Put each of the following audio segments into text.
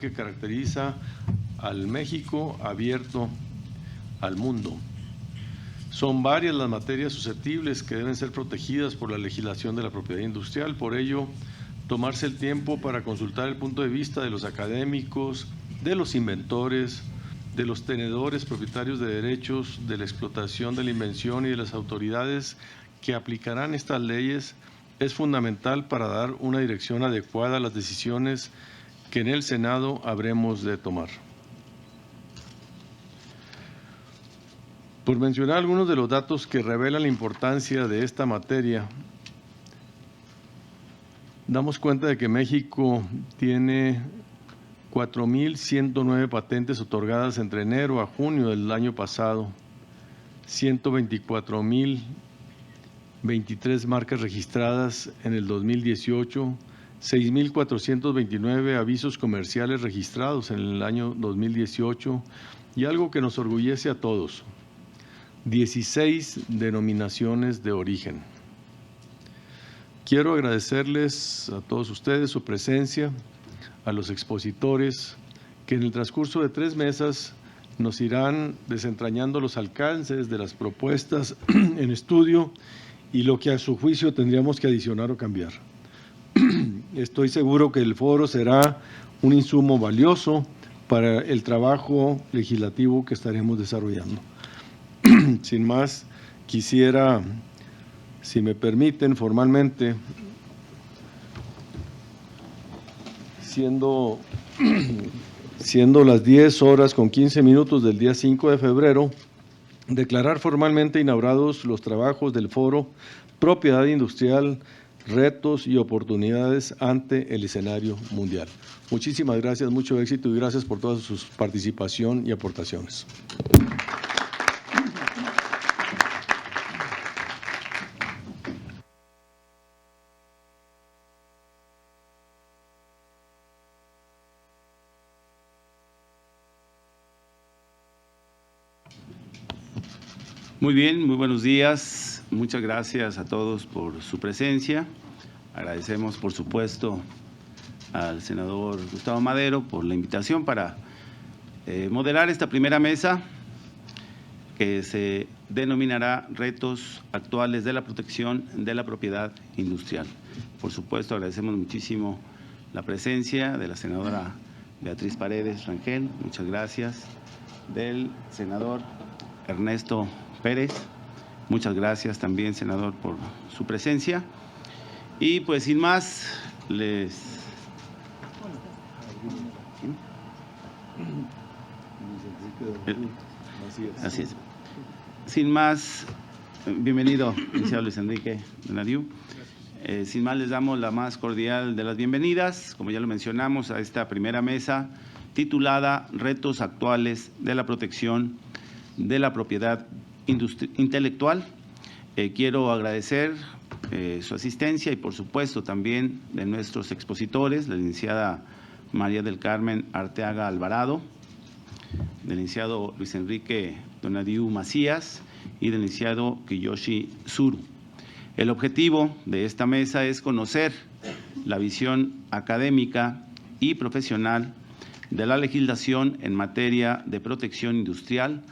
que caracteriza al México abierto al mundo. Son varias las materias susceptibles que deben ser protegidas por la legislación de la propiedad industrial. Por ello, tomarse el tiempo para consultar el punto de vista de los académicos, de los inventores, de los tenedores propietarios de derechos, de la explotación de la invención y de las autoridades que aplicarán estas leyes es fundamental para dar una dirección adecuada a las decisiones que en el Senado habremos de tomar. Por mencionar algunos de los datos que revelan la importancia de esta materia, damos cuenta de que México tiene 4.109 patentes otorgadas entre enero a junio del año pasado, 124.023 marcas registradas en el 2018, 6.429 avisos comerciales registrados en el año 2018 y algo que nos orgullece a todos, 16 denominaciones de origen. Quiero agradecerles a todos ustedes su presencia, a los expositores, que en el transcurso de 3 mesas nos irán desentrañando los alcances de las propuestas en estudio y lo que a su juicio tendríamos que adicionar o cambiar. Estoy seguro que el foro será un insumo valioso para el trabajo legislativo que estaremos desarrollando. Sin más, quisiera, si me permiten, formalmente, siendo las 10:15 del día 5 de febrero, declarar formalmente inaugurados los trabajos del foro Propiedad Industrial, Retos y Oportunidades ante el escenario mundial. Muchísimas gracias, mucho éxito y gracias por toda su participación y aportaciones. Muy bien, muy buenos días. Muchas gracias a todos por su presencia. Agradecemos, por supuesto, al senador Gustavo Madero por la invitación para moderar esta primera mesa que se denominará Retos Actuales de la Protección de la Propiedad Industrial. Por supuesto, agradecemos muchísimo la presencia de la senadora Beatriz Paredes Rangel, muchas gracias, del senador Ernesto Pérez, muchas gracias también, senador, por su presencia. Y pues sin más, Así es. Sin más, bienvenido, licenciado Luis Enrique Donadiu. Sin más, les damos la más cordial de las bienvenidas, como ya lo mencionamos, a esta primera mesa titulada Retos Actuales de la Protección de la Propiedad Intelectual. Quiero agradecer su asistencia y, por supuesto, también de nuestros expositores, la licenciada María del Carmen Arteaga Alvarado, del licenciado Luis Enrique Donadiu Macías y del licenciado Kiyoshi Tsuru. El objetivo de esta mesa es conocer la visión académica y profesional de la legislación en materia de protección industrial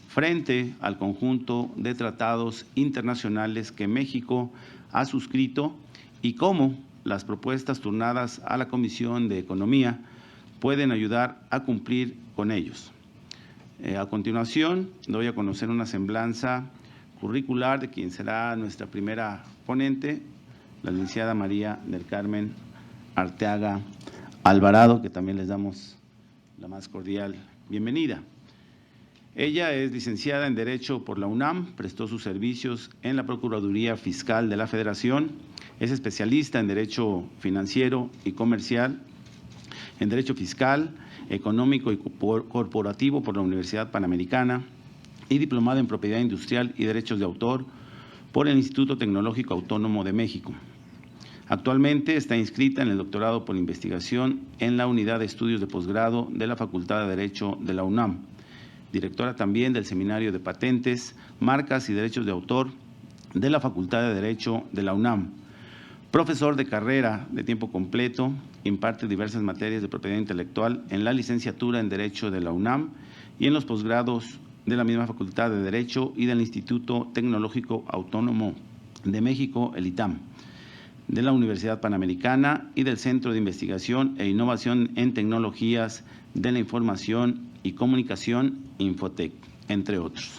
frente al conjunto de tratados internacionales que México ha suscrito y cómo las propuestas turnadas a la Comisión de Economía pueden ayudar a cumplir con ellos. A continuación, doy a conocer una semblanza curricular de quien será nuestra primera ponente, la licenciada María del Carmen Arteaga Alvarado, que también les damos la más cordial bienvenida. Ella es licenciada en Derecho por la UNAM, prestó sus servicios en la Procuraduría Fiscal de la Federación, es especialista en Derecho Financiero y Comercial, en Derecho Fiscal, Económico y Corporativo por la Universidad Panamericana y diplomada en Propiedad Industrial y Derechos de Autor por el Instituto Tecnológico Autónomo de México. Actualmente está inscrita en el doctorado por investigación en la Unidad de Estudios de Posgrado de la Facultad de Derecho de la UNAM, directora también del Seminario de Patentes, Marcas y Derechos de Autor de la Facultad de Derecho de la UNAM, profesor de carrera de tiempo completo, imparte diversas materias de propiedad intelectual en la licenciatura en Derecho de la UNAM y en los posgrados de la misma Facultad de Derecho y del Instituto Tecnológico Autónomo de México, el ITAM, de la Universidad Panamericana y del Centro de Investigación e Innovación en Tecnologías de la Información y Comunicación, Infotec, entre otros.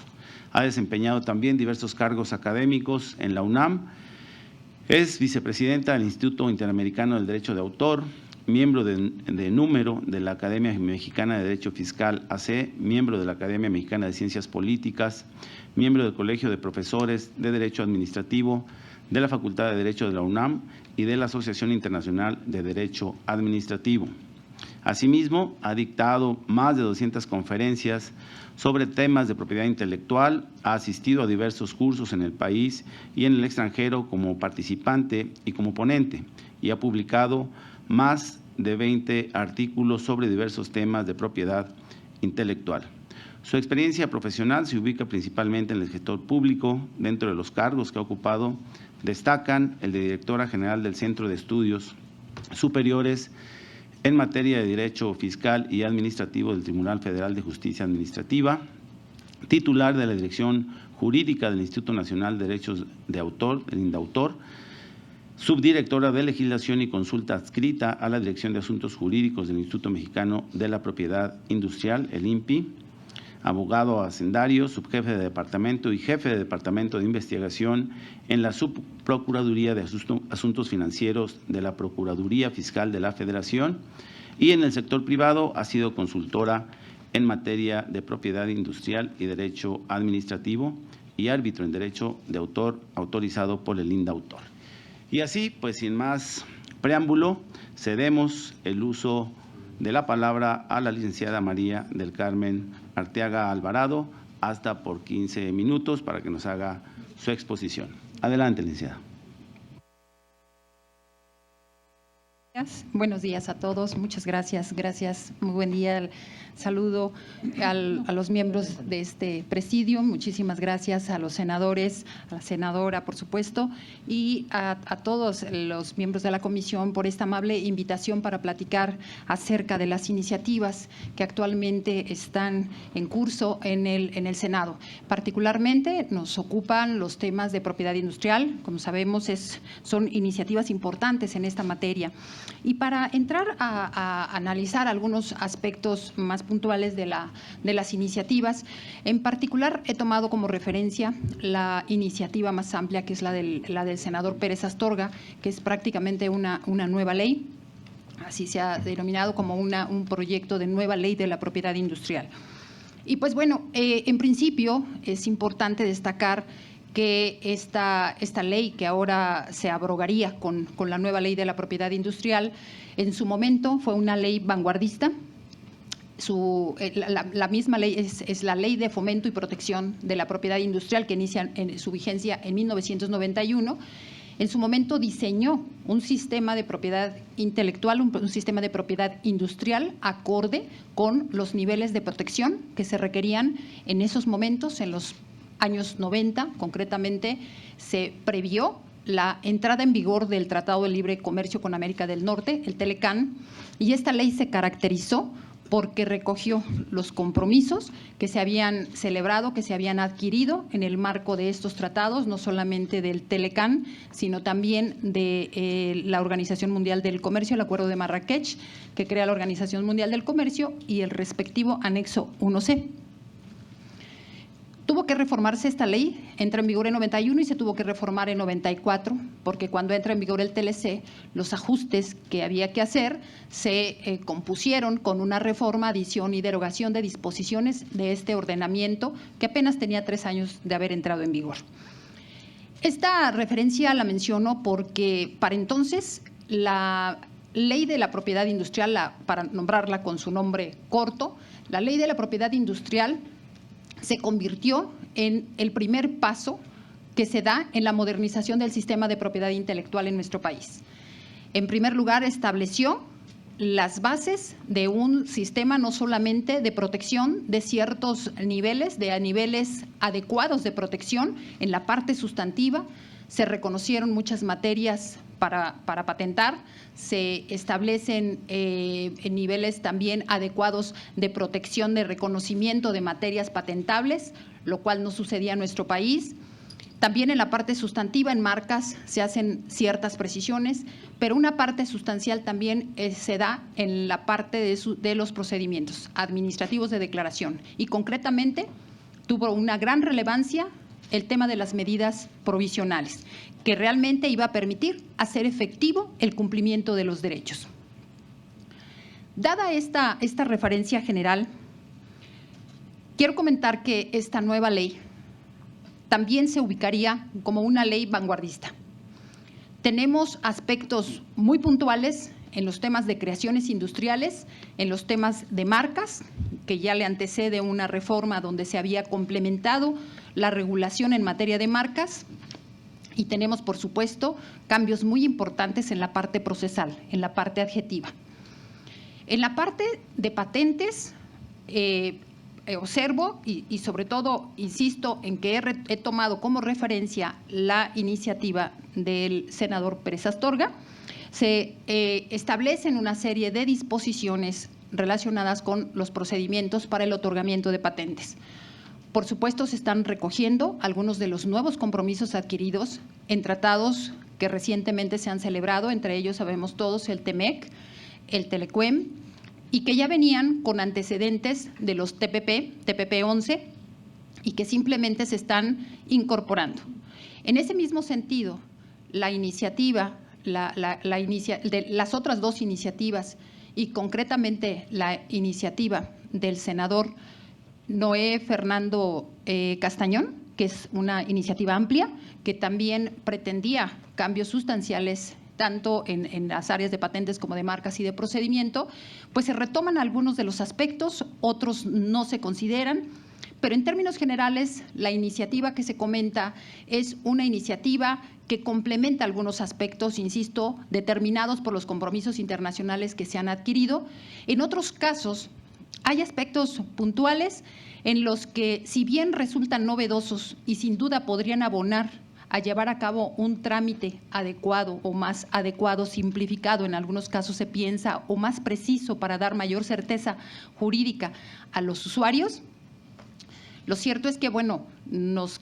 Ha desempeñado también diversos cargos académicos en la UNAM. Es vicepresidenta del Instituto Interamericano del Derecho de Autor, miembro de número de la Academia Mexicana de Derecho Fiscal AC, miembro de la Academia Mexicana de Ciencias Políticas, miembro del Colegio de Profesores de Derecho Administrativo, de la Facultad de Derecho de la UNAM y de la Asociación Internacional de Derecho Administrativo. Asimismo, ha dictado más de 200 conferencias sobre temas de propiedad intelectual, ha asistido a diversos cursos en el país y en el extranjero como participante y como ponente, y ha publicado más de 20 artículos sobre diversos temas de propiedad intelectual. Su experiencia profesional se ubica principalmente en el sector público. Dentro de los cargos que ha ocupado destacan el de directora general del Centro de Estudios Superiores en materia de Derecho Fiscal y Administrativo del Tribunal Federal de Justicia Administrativa, titular de la Dirección Jurídica del Instituto Nacional de Derechos de Autor, el INDAUTOR, subdirectora de Legislación y Consulta adscrita a la Dirección de Asuntos Jurídicos del Instituto Mexicano de la Propiedad Industrial, el INPI, abogado hacendario, subjefe de departamento y jefe de departamento de investigación en la Subprocuraduría de Asuntos Financieros de la Procuraduría Fiscal de la Federación, y en el sector privado ha sido consultora en materia de propiedad industrial y derecho administrativo y árbitro en derecho de autor autorizado por el INDAUTOR. Y así, pues sin más preámbulo, cedemos el uso de la palabra a la licenciada María del Carmen Arteaga Alvarado, hasta por 15 minutos para que nos haga su exposición. Adelante, licenciada. Buenos días a todos, muchas gracias, muy buen día. Saludo a los miembros de este presidio, muchísimas gracias a los senadores, a la senadora, por supuesto, y a todos los miembros de la comisión por esta amable invitación para platicar acerca de las iniciativas que actualmente están en curso en el Senado. Particularmente nos ocupan los temas de propiedad industrial, como sabemos son iniciativas importantes en esta materia. Y para entrar a analizar algunos aspectos más puntuales de las iniciativas, en particular he tomado como referencia la iniciativa más amplia, que es la del senador Pérez Astorga, que es prácticamente una nueva ley, así se ha denominado como un proyecto de nueva ley de la propiedad industrial. Y pues bueno, en principio es importante destacar que esta ley, que ahora se abrogaría con la nueva ley de la propiedad industrial, en su momento fue una ley vanguardista. La misma ley es la Ley de Fomento y Protección de la Propiedad Industrial, que inicia su vigencia en 1991. En su momento diseñó un sistema de propiedad intelectual, un sistema de propiedad industrial acorde con los niveles de protección que se requerían en esos momentos, en los años 90, concretamente, se previó la entrada en vigor del Tratado de Libre Comercio con América del Norte, el TELECAN, y esta ley se caracterizó porque recogió los compromisos que se habían celebrado, que se habían adquirido en el marco de estos tratados, no solamente del TELECAN, sino también de la Organización Mundial del Comercio, el Acuerdo de Marrakech, que crea la Organización Mundial del Comercio, y el respectivo anexo 1C. Tuvo que reformarse esta ley, entra en vigor en 91 y se tuvo que reformar en 94, porque cuando entra en vigor el TLC, los ajustes que había que hacer se compusieron con una reforma, adición y derogación de disposiciones de este ordenamiento que apenas tenía 3 años de haber entrado en vigor. Esta referencia la menciono porque para entonces la ley de la propiedad industrial, para nombrarla con su nombre corto, la ley de la propiedad industrial se convirtió en el primer paso que se da en la modernización del sistema de propiedad intelectual en nuestro país. En primer lugar, estableció las bases de un sistema no solamente de protección de ciertos niveles, de niveles adecuados de protección en la parte sustantiva. Se reconocieron muchas materias para patentar, se establecen niveles también adecuados de protección de reconocimiento de materias patentables, lo cual no sucedía en nuestro país. También en la parte sustantiva, en marcas, se hacen ciertas precisiones, pero una parte sustancial también se da en la parte de los procedimientos administrativos de declaración. Y concretamente, tuvo una gran relevancia el tema de las medidas provisionales, que realmente iba a permitir hacer efectivo el cumplimiento de los derechos. Dada esta referencia general, quiero comentar que esta nueva ley también se ubicaría como una ley vanguardista. Tenemos aspectos muy puntuales en los temas de creaciones industriales, en los temas de marcas, que ya le antecede una reforma donde se había complementado la regulación en materia de marcas, y tenemos, por supuesto, cambios muy importantes en la parte procesal, en la parte adjetiva. En la parte de patentes, observo y sobre todo insisto en que he tomado como referencia la iniciativa del senador Pérez Astorga. Se establecen una serie de disposiciones relacionadas con los procedimientos para el otorgamiento de patentes. Por supuesto, se están recogiendo algunos de los nuevos compromisos adquiridos en tratados que recientemente se han celebrado, entre ellos sabemos todos el TEMEC, el Telecuem, y que ya venían con antecedentes de los TPP 11, y que simplemente se están incorporando. En ese mismo sentido, la iniciativa, de las otras dos iniciativas, y concretamente la iniciativa del senador Noé Fernando Castañón, que es una iniciativa amplia, que también pretendía cambios sustanciales tanto en las áreas de patentes como de marcas y de procedimiento, pues se retoman algunos de los aspectos, otros no se consideran, pero en términos generales la iniciativa que se comenta es una iniciativa que complementa algunos aspectos, insisto, determinados por los compromisos internacionales que se han adquirido. En otros casos hay aspectos puntuales en los que, si bien resultan novedosos y sin duda podrían abonar a llevar a cabo un trámite adecuado o más adecuado, simplificado, en algunos casos se piensa, o más preciso para dar mayor certeza jurídica a los usuarios, lo cierto es que, bueno, nos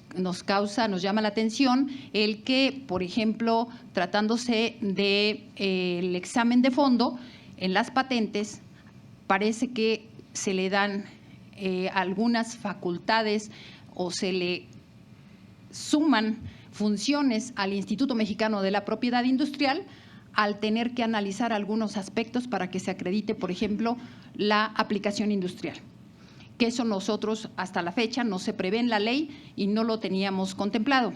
llama la atención el que, por ejemplo, tratándose del examen de fondo en las patentes, parece que se le dan algunas facultades o se le suman funciones al Instituto Mexicano de la Propiedad Industrial al tener que analizar algunos aspectos para que se acredite, por ejemplo, la aplicación industrial, que eso nosotros hasta la fecha no se prevé en la ley y no lo teníamos contemplado.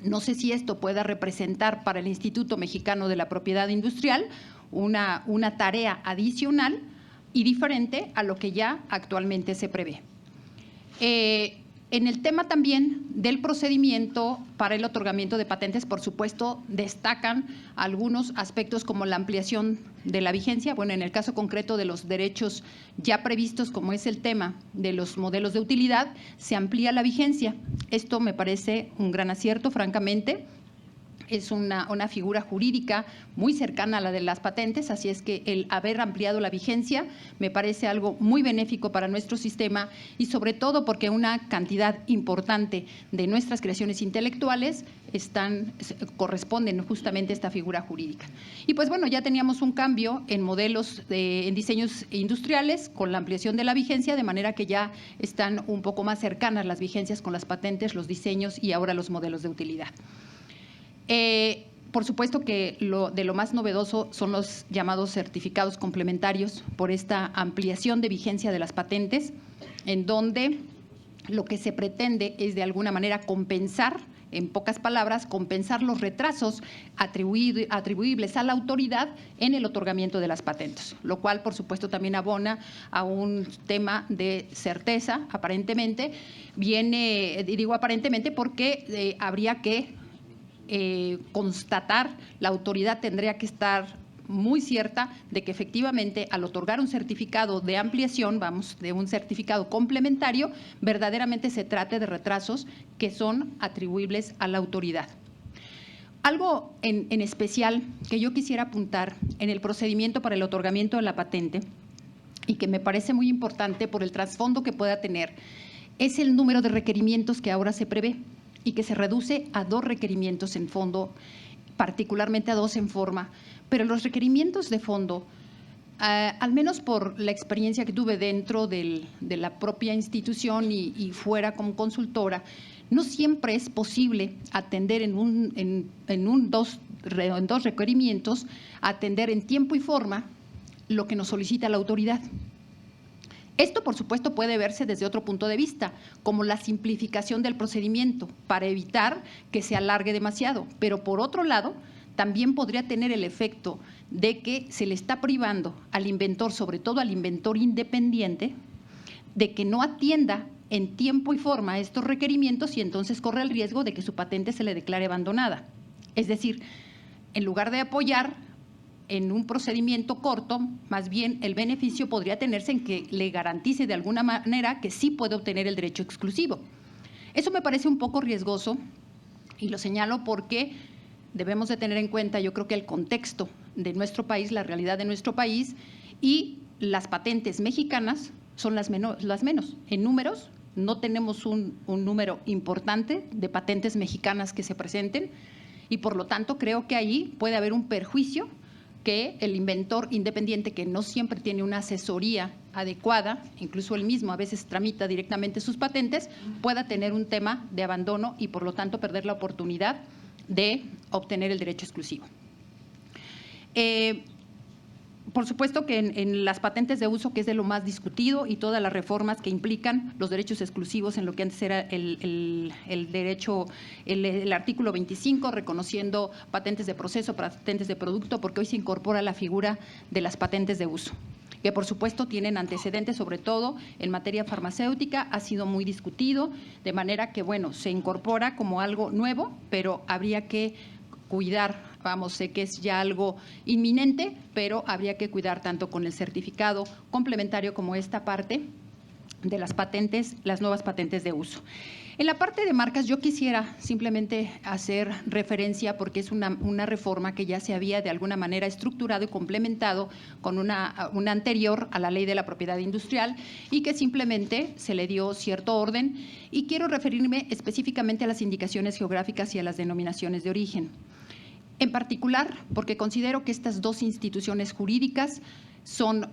No sé si esto pueda representar para el Instituto Mexicano de la Propiedad Industrial una tarea adicional y diferente a lo que ya actualmente se prevé. En el tema también del procedimiento para el otorgamiento de patentes, por supuesto, destacan algunos aspectos como la ampliación de la vigencia. Bueno, en el caso concreto de los derechos ya previstos, como es el tema de los modelos de utilidad, se amplía la vigencia. Esto me parece un gran acierto, francamente. Es una figura jurídica muy cercana a la de las patentes, así es que el haber ampliado la vigencia me parece algo muy benéfico para nuestro sistema y sobre todo porque una cantidad importante de nuestras creaciones intelectuales corresponden justamente a esta figura jurídica. Y pues bueno, ya teníamos un cambio en modelos, en diseños industriales con la ampliación de la vigencia, de manera que ya están un poco más cercanas las vigencias con las patentes, los diseños y ahora los modelos de utilidad. Por supuesto que de lo más novedoso son los llamados certificados complementarios por esta ampliación de vigencia de las patentes, en donde lo que se pretende es de alguna manera compensar, en pocas palabras, compensar los retrasos atribuibles a la autoridad en el otorgamiento de las patentes, lo cual, por supuesto, también abona a un tema de certeza, aparentemente. Digo aparentemente porque habría que constatar, la autoridad tendría que estar muy cierta de que efectivamente al otorgar un certificado de ampliación, de un certificado complementario, verdaderamente se trate de retrasos que son atribuibles a la autoridad. Algo en especial que yo quisiera apuntar en el procedimiento para el otorgamiento de la patente y que me parece muy importante por el trasfondo que pueda tener es el número de requerimientos que ahora se prevé y que se reduce a 2 requerimientos en fondo, particularmente a 2 en forma, pero los requerimientos de fondo, al menos por la experiencia que tuve dentro de la propia institución y fuera como consultora, no siempre es posible atender en 2 requerimientos, atender en tiempo y forma lo que nos solicita la autoridad. Esto, por supuesto, puede verse desde otro punto de vista, como la simplificación del procedimiento para evitar que se alargue demasiado. Pero, por otro lado, también podría tener el efecto de que se le está privando al inventor, sobre todo al inventor independiente, de que no atienda en tiempo y forma estos requerimientos y entonces corre el riesgo de que su patente se le declare abandonada. Es decir, en lugar de apoyar en un procedimiento corto, más bien el beneficio podría tenerse en que le garantice de alguna manera que sí puede obtener el derecho exclusivo. Eso me parece un poco riesgoso y lo señalo porque debemos de tener en cuenta, yo creo que el contexto de nuestro país, la realidad de nuestro país, y las patentes mexicanas son las menos. En números, no tenemos un número importante de patentes mexicanas que se presenten y, por lo tanto, creo que ahí puede haber un perjuicio que el inventor independiente, que no siempre tiene una asesoría adecuada, incluso él mismo a veces tramita directamente sus patentes, pueda tener un tema de abandono y, por lo tanto, perder la oportunidad de obtener el derecho exclusivo. Por supuesto que en las patentes de uso, que es de lo más discutido, y todas las reformas que implican los derechos exclusivos en lo que antes era el derecho, el artículo 25, reconociendo patentes de proceso, patentes de producto, porque hoy se incorpora la figura de las patentes de uso, que por supuesto tienen antecedentes, sobre todo en materia farmacéutica, ha sido muy discutido, de manera que, bueno, se incorpora como algo nuevo, pero habría que cuidar, sé que es ya algo inminente, pero habría que cuidar tanto con el certificado complementario como esta parte de las patentes, las nuevas patentes de uso. En la parte de marcas, yo quisiera simplemente hacer referencia, porque es una reforma que ya se había de alguna manera estructurado y complementado con una anterior a la Ley de la Propiedad Industrial y que simplemente se le dio cierto orden. Y quiero referirme específicamente a las indicaciones geográficas y a las denominaciones de origen. En particular, porque considero que estas 2 instituciones jurídicas son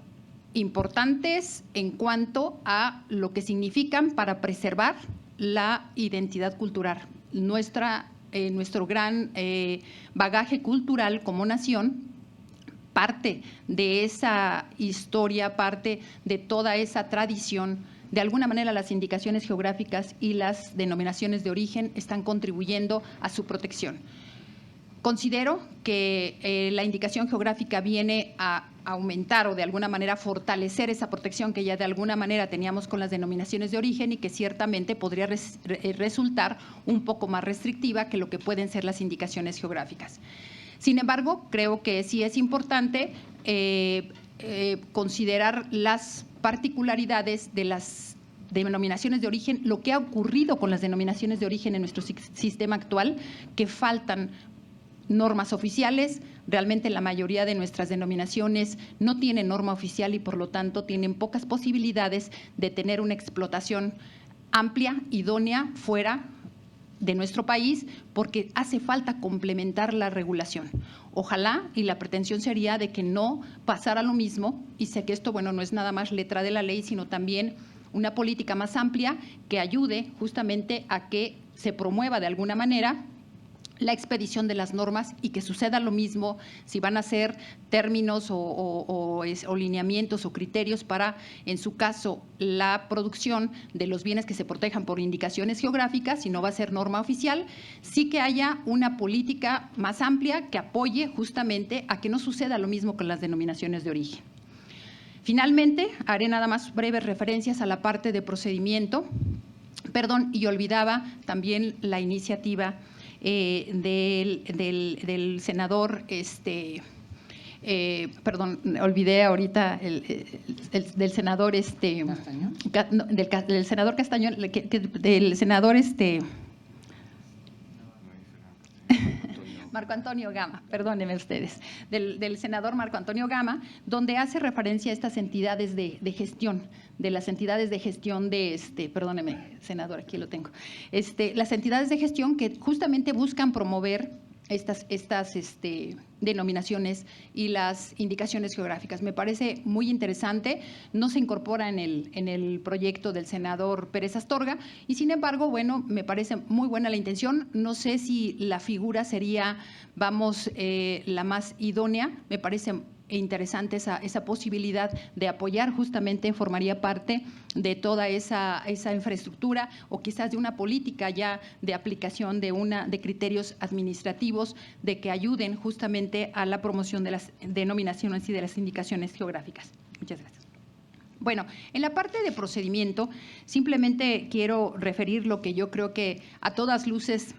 importantes en cuanto a lo que significan para preservar la identidad cultural. Nuestro gran bagaje cultural como nación, parte de esa historia, parte de toda esa tradición, de alguna manera las indicaciones geográficas y las denominaciones de origen están contribuyendo a su protección. Considero que la indicación geográfica viene a aumentar o de alguna manera fortalecer esa protección que ya de alguna manera teníamos con las denominaciones de origen y que ciertamente podría resultar un poco más restrictiva que lo que pueden ser las indicaciones geográficas. Sin embargo, creo que sí es importante considerar las particularidades de las denominaciones de origen, lo que ha ocurrido con las denominaciones de origen en nuestro sistema actual, que faltan normas oficiales. Realmente la mayoría de nuestras denominaciones no tienen norma oficial y por lo tanto tienen pocas posibilidades de tener una explotación amplia, idónea, fuera de nuestro país, porque hace falta complementar la regulación. Ojalá, y la pretensión sería de que no pasara lo mismo, y sé que esto, bueno, no es nada más letra de la ley, sino también una política más amplia que ayude justamente a que se promueva de alguna manera la expedición de las normas y que suceda lo mismo si van a ser términos o lineamientos o criterios para, en su caso, la producción de los bienes que se protejan por indicaciones geográficas, si no va a ser norma oficial, sí que haya una política más amplia que apoye justamente a que no suceda lo mismo con las denominaciones de origen. Finalmente, haré nada más breves referencias a la parte de procedimiento. Y olvidaba también la iniciativa del senador, olvidé ahorita del senador ¿Castañón? Del senador Castañón, del senador Marco Antonio Gama, perdónenme ustedes, del senador Marco Antonio Gama, donde hace referencia a estas entidades de gestión, de las entidades de gestión perdóneme, senador, aquí lo tengo, las entidades de gestión que justamente buscan promover estas denominaciones y las indicaciones geográficas. Me parece muy interesante, no se incorpora en el proyecto del senador Pérez Astorga y sin embargo, bueno, me parece muy buena la intención. No sé si la figura sería, la más idónea, me parece interesante esa posibilidad de apoyar, justamente formaría parte de toda esa infraestructura o quizás de una política ya de aplicación de criterios administrativos de que ayuden justamente a la promoción de las denominaciones y de las indicaciones geográficas. Muchas gracias. Bueno, en la parte de procedimiento, simplemente quiero referir lo que yo creo que a todas luces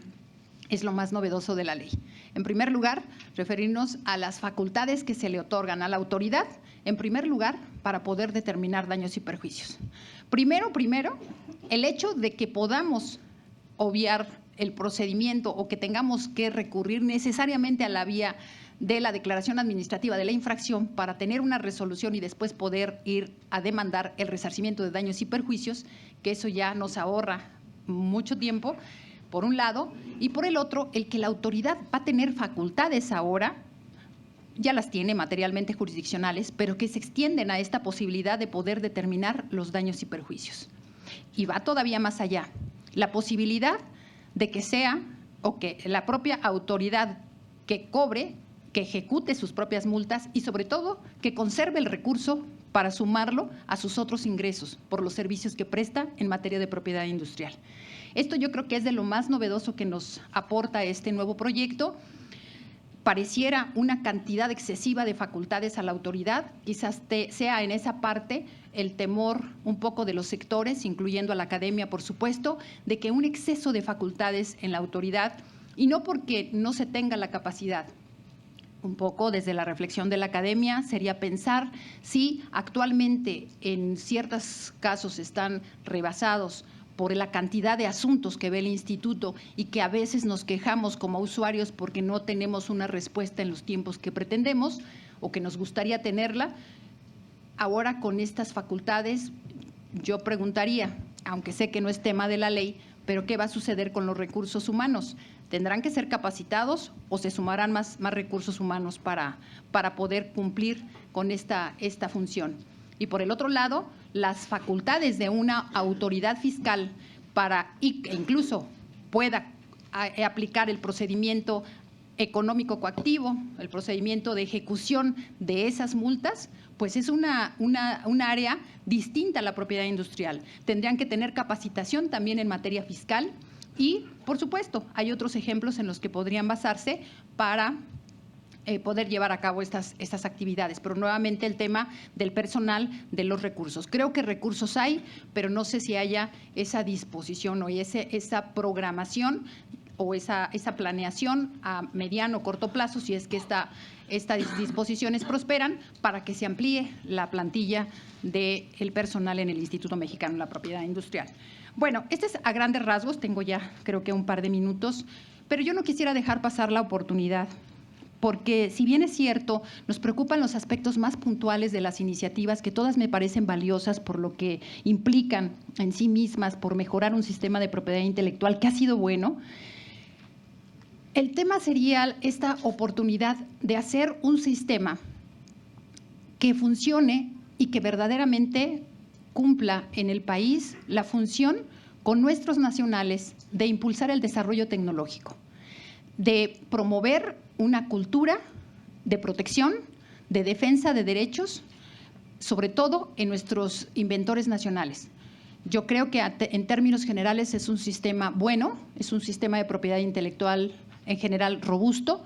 es lo más novedoso de la ley. En primer lugar, referirnos a las facultades que se le otorgan a la autoridad, en primer lugar, para poder determinar daños y perjuicios. Primero, el hecho de que podamos obviar el procedimiento o que tengamos que recurrir necesariamente a la vía de la declaración administrativa de la infracción para tener una resolución y después poder ir a demandar el resarcimiento de daños y perjuicios, que eso ya nos ahorra mucho tiempo, por un lado, y por el otro, el que la autoridad va a tener facultades ahora, ya las tiene materialmente jurisdiccionales, pero que se extienden a esta posibilidad de poder determinar los daños y perjuicios. Y va todavía más allá, la posibilidad de que sea, o que la propia autoridad que cobre, que ejecute sus propias multas y sobre todo que conserve el recurso para sumarlo a sus otros ingresos por los servicios que presta en materia de propiedad industrial. Esto yo creo que es de lo más novedoso que nos aporta este nuevo proyecto. Pareciera una cantidad excesiva de facultades a la autoridad, quizás sea en esa parte el temor un poco de los sectores, incluyendo a la academia, por supuesto, de que un exceso de facultades en la autoridad, y no porque no se tenga la capacidad. Un poco desde la reflexión de la academia sería pensar si actualmente en ciertos casos están rebasados por la cantidad de asuntos que ve el instituto y que a veces nos quejamos como usuarios porque no tenemos una respuesta en los tiempos que pretendemos o que nos gustaría tenerla. Ahora con estas facultades yo preguntaría, aunque sé que no es tema de la ley, pero ¿qué va a suceder con los recursos humanos? ¿Tendrán que ser capacitados o se sumarán más recursos humanos para poder cumplir con esta función? Y por el otro lado, las facultades de una autoridad fiscal que incluso pueda aplicar el procedimiento económico coactivo, el procedimiento de ejecución de esas multas, pues es una área distinta a la propiedad industrial. Tendrían que tener capacitación también en materia fiscal y, por supuesto, hay otros ejemplos en los que podrían basarse para poder llevar a cabo estas actividades. Pero nuevamente el tema del personal, de los recursos. Creo que recursos hay, pero no sé si haya esa disposición o esa programación o esa planeación a mediano o corto plazo, si es que estas disposiciones prosperan, para que se amplíe la plantilla del personal en el Instituto Mexicano de la Propiedad Industrial. Bueno, este es a grandes rasgos, tengo ya creo que un par de minutos, pero yo no quisiera dejar pasar la oportunidad, porque si bien es cierto, nos preocupan los aspectos más puntuales de las iniciativas, que todas me parecen valiosas por lo que implican en sí mismas, por mejorar un sistema de propiedad intelectual que ha sido bueno. El tema sería esta oportunidad de hacer un sistema que funcione y que verdaderamente cumpla en el país la función con nuestros nacionales de impulsar el desarrollo tecnológico, de promover una cultura de protección, de defensa de derechos, sobre todo en nuestros inventores nacionales. Yo creo que en términos generales es un sistema bueno, es un sistema de propiedad intelectual en general robusto,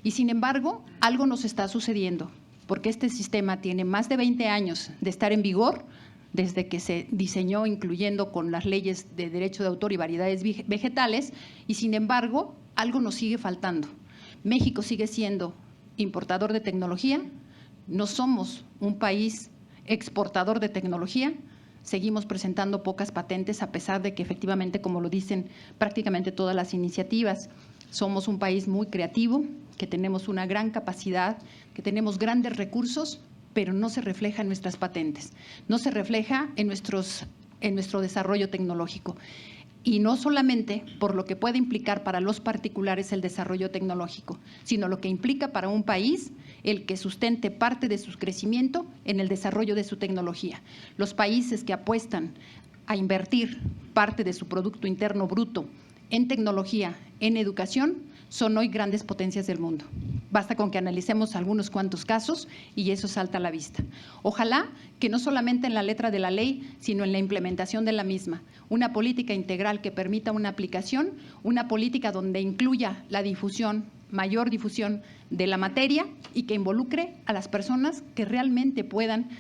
y sin embargo algo nos está sucediendo, porque este sistema tiene más de 20 años de estar en vigor, desde que se diseñó, incluyendo con las leyes de derecho de autor y variedades vegetales, y sin embargo algo nos sigue faltando. México sigue siendo importador de tecnología, no somos un país exportador de tecnología, seguimos presentando pocas patentes a pesar de que efectivamente, como lo dicen prácticamente todas las iniciativas, Somos un país muy creativo, que tenemos una gran capacidad, que tenemos grandes recursos, pero no se refleja en nuestras patentes, no se refleja en nuestro desarrollo tecnológico. Y no solamente por lo que puede implicar para los particulares el desarrollo tecnológico, sino lo que implica para un país el que sustente parte de su crecimiento en el desarrollo de su tecnología. Los países que apuestan a invertir parte de su Producto Interno Bruto en tecnología, en educación, son hoy grandes potencias del mundo. Basta con que analicemos algunos cuantos casos y eso salta a la vista. Ojalá que no solamente en la letra de la ley, sino en la implementación de la misma. Una política integral que permita una aplicación, una política donde incluya la difusión, mayor difusión de la materia y que involucre a las personas que realmente puedan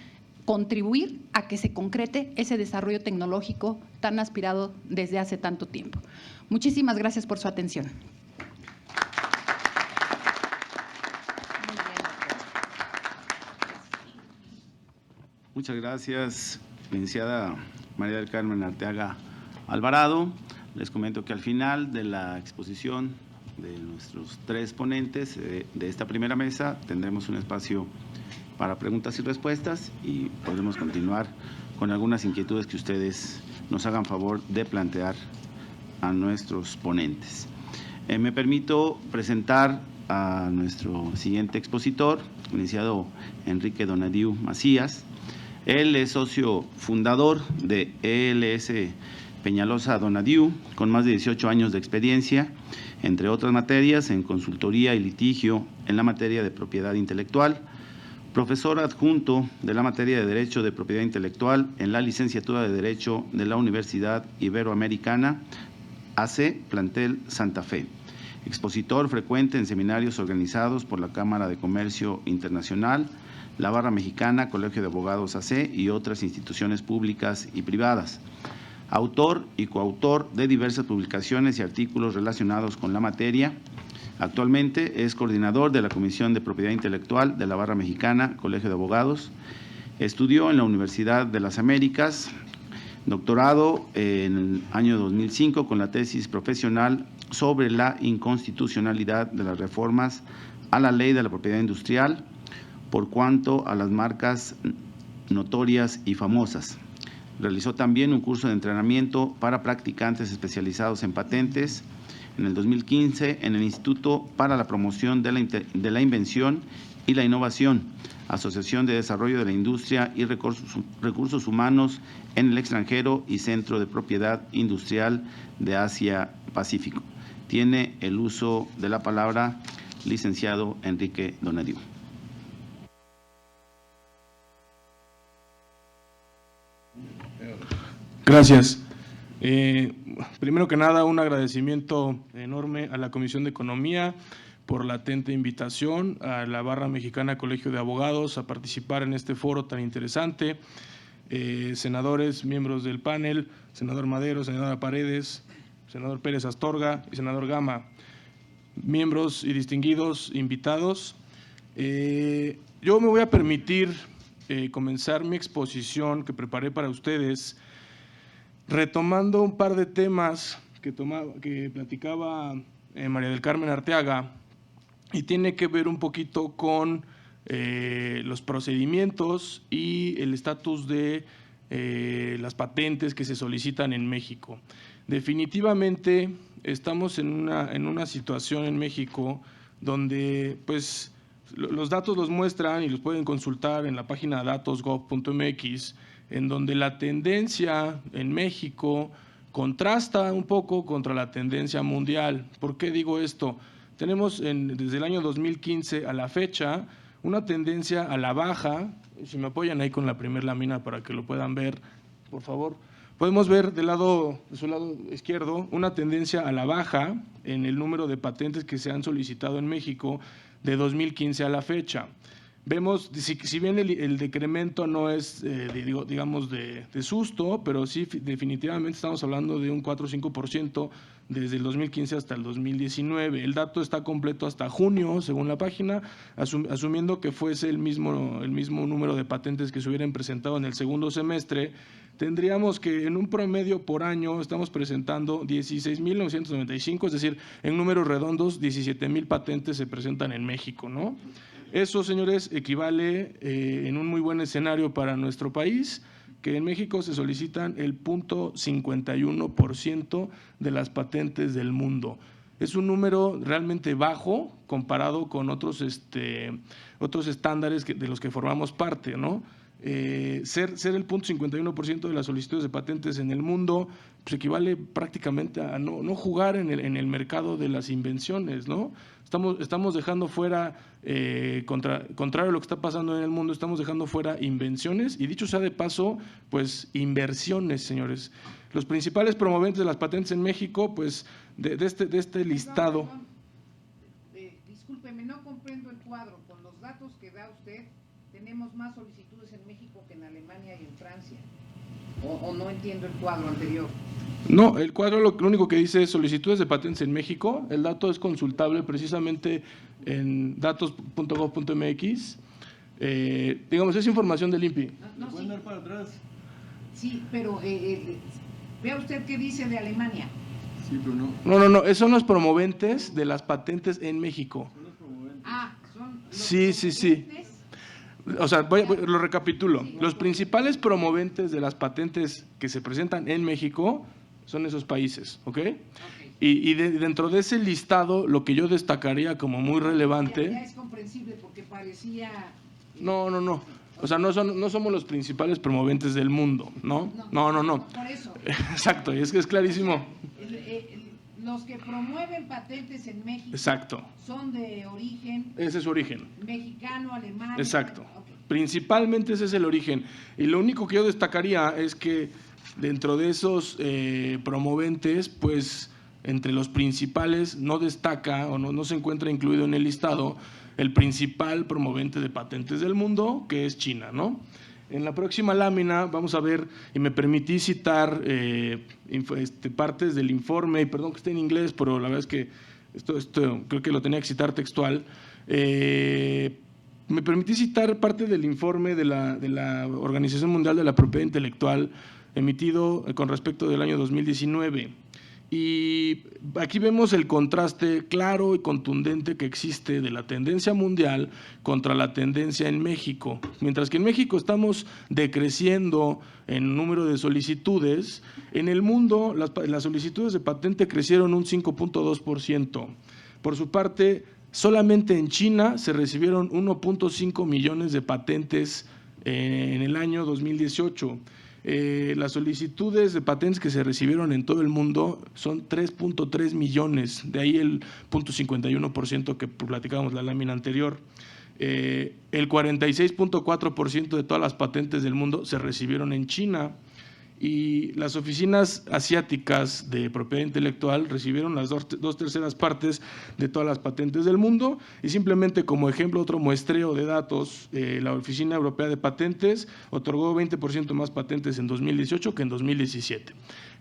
contribuir a que se concrete ese desarrollo tecnológico tan aspirado desde hace tanto tiempo. Muchísimas gracias por su atención. Muchas gracias, licenciada María del Carmen Arteaga Alvarado. Les comento que al final de la exposición de nuestros tres ponentes de esta primera mesa tendremos un espacio para preguntas y respuestas y podremos continuar con algunas inquietudes que ustedes nos hagan favor de plantear a nuestros ponentes. Me permito presentar a nuestro siguiente expositor, el licenciado Enrique Donadiu Macías. Él es socio fundador de ELS Peñalosa Donadiu, con más de 18 años de experiencia, entre otras materias en consultoría y litigio en la materia de propiedad intelectual, profesor adjunto de la materia de Derecho de Propiedad Intelectual en la licenciatura de Derecho de la Universidad Iberoamericana, AC, plantel Santa Fe. Expositor frecuente en seminarios organizados por la Cámara de Comercio Internacional, la Barra Mexicana, Colegio de Abogados AC y otras instituciones públicas y privadas. Autor y coautor de diversas publicaciones y artículos relacionados con la materia. Actualmente es coordinador de la Comisión de Propiedad Intelectual de la Barra Mexicana, Colegio de Abogados. Estudió en la Universidad de las Américas, doctorado en el año 2005 con la tesis profesional sobre la inconstitucionalidad de las reformas a la Ley de la Propiedad Industrial por cuanto a las marcas notorias y famosas. Realizó también un curso de entrenamiento para practicantes especializados en patentes en el 2015 en el Instituto para la Promoción de la Invención y la Innovación, Asociación de Desarrollo de la Industria y Recursos Humanos en el extranjero y Centro de Propiedad Industrial de Asia-Pacífico. Tiene el uso de la palabra licenciado Enrique Donadiu. Gracias. Primero que nada, un agradecimiento enorme a la Comisión de Economía por la atenta invitación, a la Barra Mexicana Colegio de Abogados a participar en este foro tan interesante. Senadores, miembros del panel, senador Madero, senadora Paredes, senador Pérez Astorga y senador Gama, miembros y distinguidos invitados. Yo me voy a permitir comenzar mi exposición que preparé para ustedes retomando un par de temas que platicaba María del Carmen Arteaga y tiene que ver un poquito con los procedimientos y el estatus de las patentes que se solicitan en México. Definitivamente estamos en una situación en México donde pues los datos los muestran y los pueden consultar en la página datos.gov.mx, en donde la tendencia en México contrasta un poco contra la tendencia mundial. ¿Por qué digo esto? Tenemos desde el año 2015 a la fecha una tendencia a la baja. Si me apoyan ahí con la primera lámina para que lo puedan ver, por favor. Podemos ver de su lado izquierdo una tendencia a la baja en el número de patentes que se han solicitado en México de 2015 a la fecha. Vemos, si bien el decremento no es, digamos, de susto, pero sí definitivamente estamos hablando de un 4 o 5% desde el 2015 hasta el 2019. El dato está completo hasta junio, según la página, asumiendo que fuese el mismo número de patentes que se hubieran presentado en el segundo semestre tendríamos que en un promedio por año estamos presentando 16,995, es decir, en números redondos, 17,000 patentes se presentan en México, ¿no? Eso, señores, equivale en un muy buen escenario para nuestro país, que en México se solicitan el 0.51% de las patentes del mundo. Es un número realmente bajo comparado con otros estándares de los que formamos parte, ¿no? Ser el 0.51% de las solicitudes de patentes en el mundo pues equivale prácticamente a no jugar en el mercado de las invenciones, ¿no? Estamos dejando fuera, contrario a lo que está pasando en el mundo, estamos dejando fuera invenciones y, dicho sea de paso, pues inversiones, señores. Los principales promoventes de las patentes en México, pues de este listado… Discúlpeme, no comprendo el cuadro. Con los datos que da usted, tenemos más solicitudes en México que en Alemania y en Francia. ¿O no entiendo el cuadro anterior? No, el cuadro lo único que dice es solicitudes de patentes en México. El dato es consultable precisamente en datos.gov.mx. Digamos, es información del INPI. No, pueden dar para atrás. Sí, pero vea usted qué dice de Alemania. Sí, pero no. No, esos son los promoventes de las patentes en México. Son los promoventes. Ah, son los sí. O sea, lo recapitulo. Sí, los principales promoventes de las patentes que se presentan en México son esos países, ¿ok? Y dentro de ese listado, lo que yo destacaría como muy relevante… Ya es comprensible porque parecía… No. O sea, no somos los principales promoventes del mundo, ¿no? No. Por eso. Exacto, y es que es clarísimo. Los que promueven patentes en México… Exacto. Son de origen… Ese es su origen. Mexicano, alemán… Exacto. Okay. Principalmente ese es el origen. Y lo único que yo destacaría es que dentro de esos promoventes, pues entre los principales no destaca o no se encuentra incluido en el listado el principal promovente de patentes del mundo, que es China, ¿no? En la próxima lámina vamos a ver, y me permití citar partes del informe, y perdón que esté en inglés, pero la verdad es que esto creo que lo tenía que citar textual. Me permití citar parte del informe de la Organización Mundial de la Propiedad Intelectual emitido con respecto del año 2019. Y aquí vemos el contraste claro y contundente que existe de la tendencia mundial contra la tendencia en México. Mientras que en México estamos decreciendo en número de solicitudes, en el mundo las solicitudes de patente crecieron un 5.2%. Por su parte, solamente en China se recibieron 1.5 millones de patentes en el año 2018. Las solicitudes de patentes que se recibieron en todo el mundo son 3.3 millones, de ahí el 0.51% que platicábamos la lámina anterior. El 46.4% de todas las patentes del mundo se recibieron en China, y las oficinas asiáticas de propiedad intelectual recibieron las dos terceras partes de todas las patentes del mundo. Y simplemente como ejemplo, otro muestreo de datos, la Oficina Europea de Patentes otorgó 20% más patentes en 2018 que en 2017.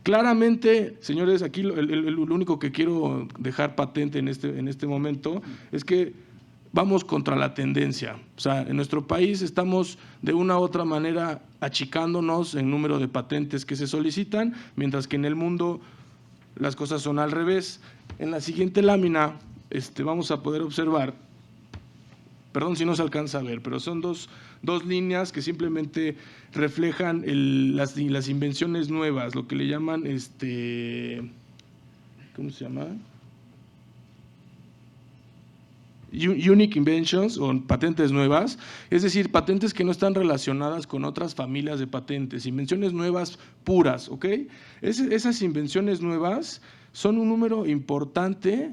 Claramente, señores, aquí lo único que quiero dejar patente en este momento es que vamos contra la tendencia. O sea, en nuestro país estamos de una u otra manera achicándonos en número de patentes que se solicitan, mientras que en el mundo las cosas son al revés. En la siguiente lámina vamos a poder observar, perdón si no se alcanza a ver, pero son dos líneas que simplemente reflejan las invenciones nuevas, lo que le llaman, ¿cómo se llama? Unique Inventions o patentes nuevas, es decir, patentes que no están relacionadas con otras familias de patentes, invenciones nuevas puras, ¿ok? Esas invenciones nuevas son un número importante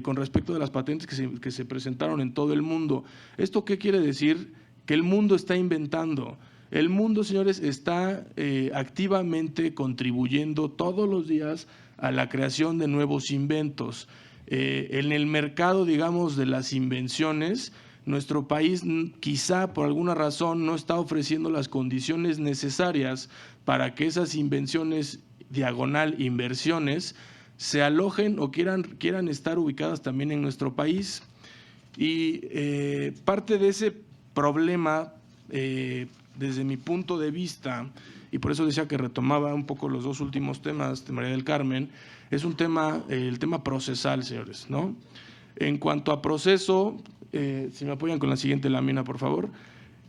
con respecto de las patentes que se presentaron en todo el mundo. ¿Esto qué quiere decir? Que el mundo está inventando. El mundo, señores, está activamente contribuyendo todos los días a la creación de nuevos inventos. En el mercado, digamos, de las invenciones, nuestro país quizá por alguna razón no está ofreciendo las condiciones necesarias para que esas invenciones diagonal inversiones se alojen o quieran estar ubicadas también en nuestro país. Y parte de ese problema, desde mi punto de vista, y por eso decía que retomaba un poco los dos últimos temas de María del Carmen, es un tema, el tema procesal, señores, ¿no? En cuanto a proceso, si me apoyan con la siguiente lámina, por favor.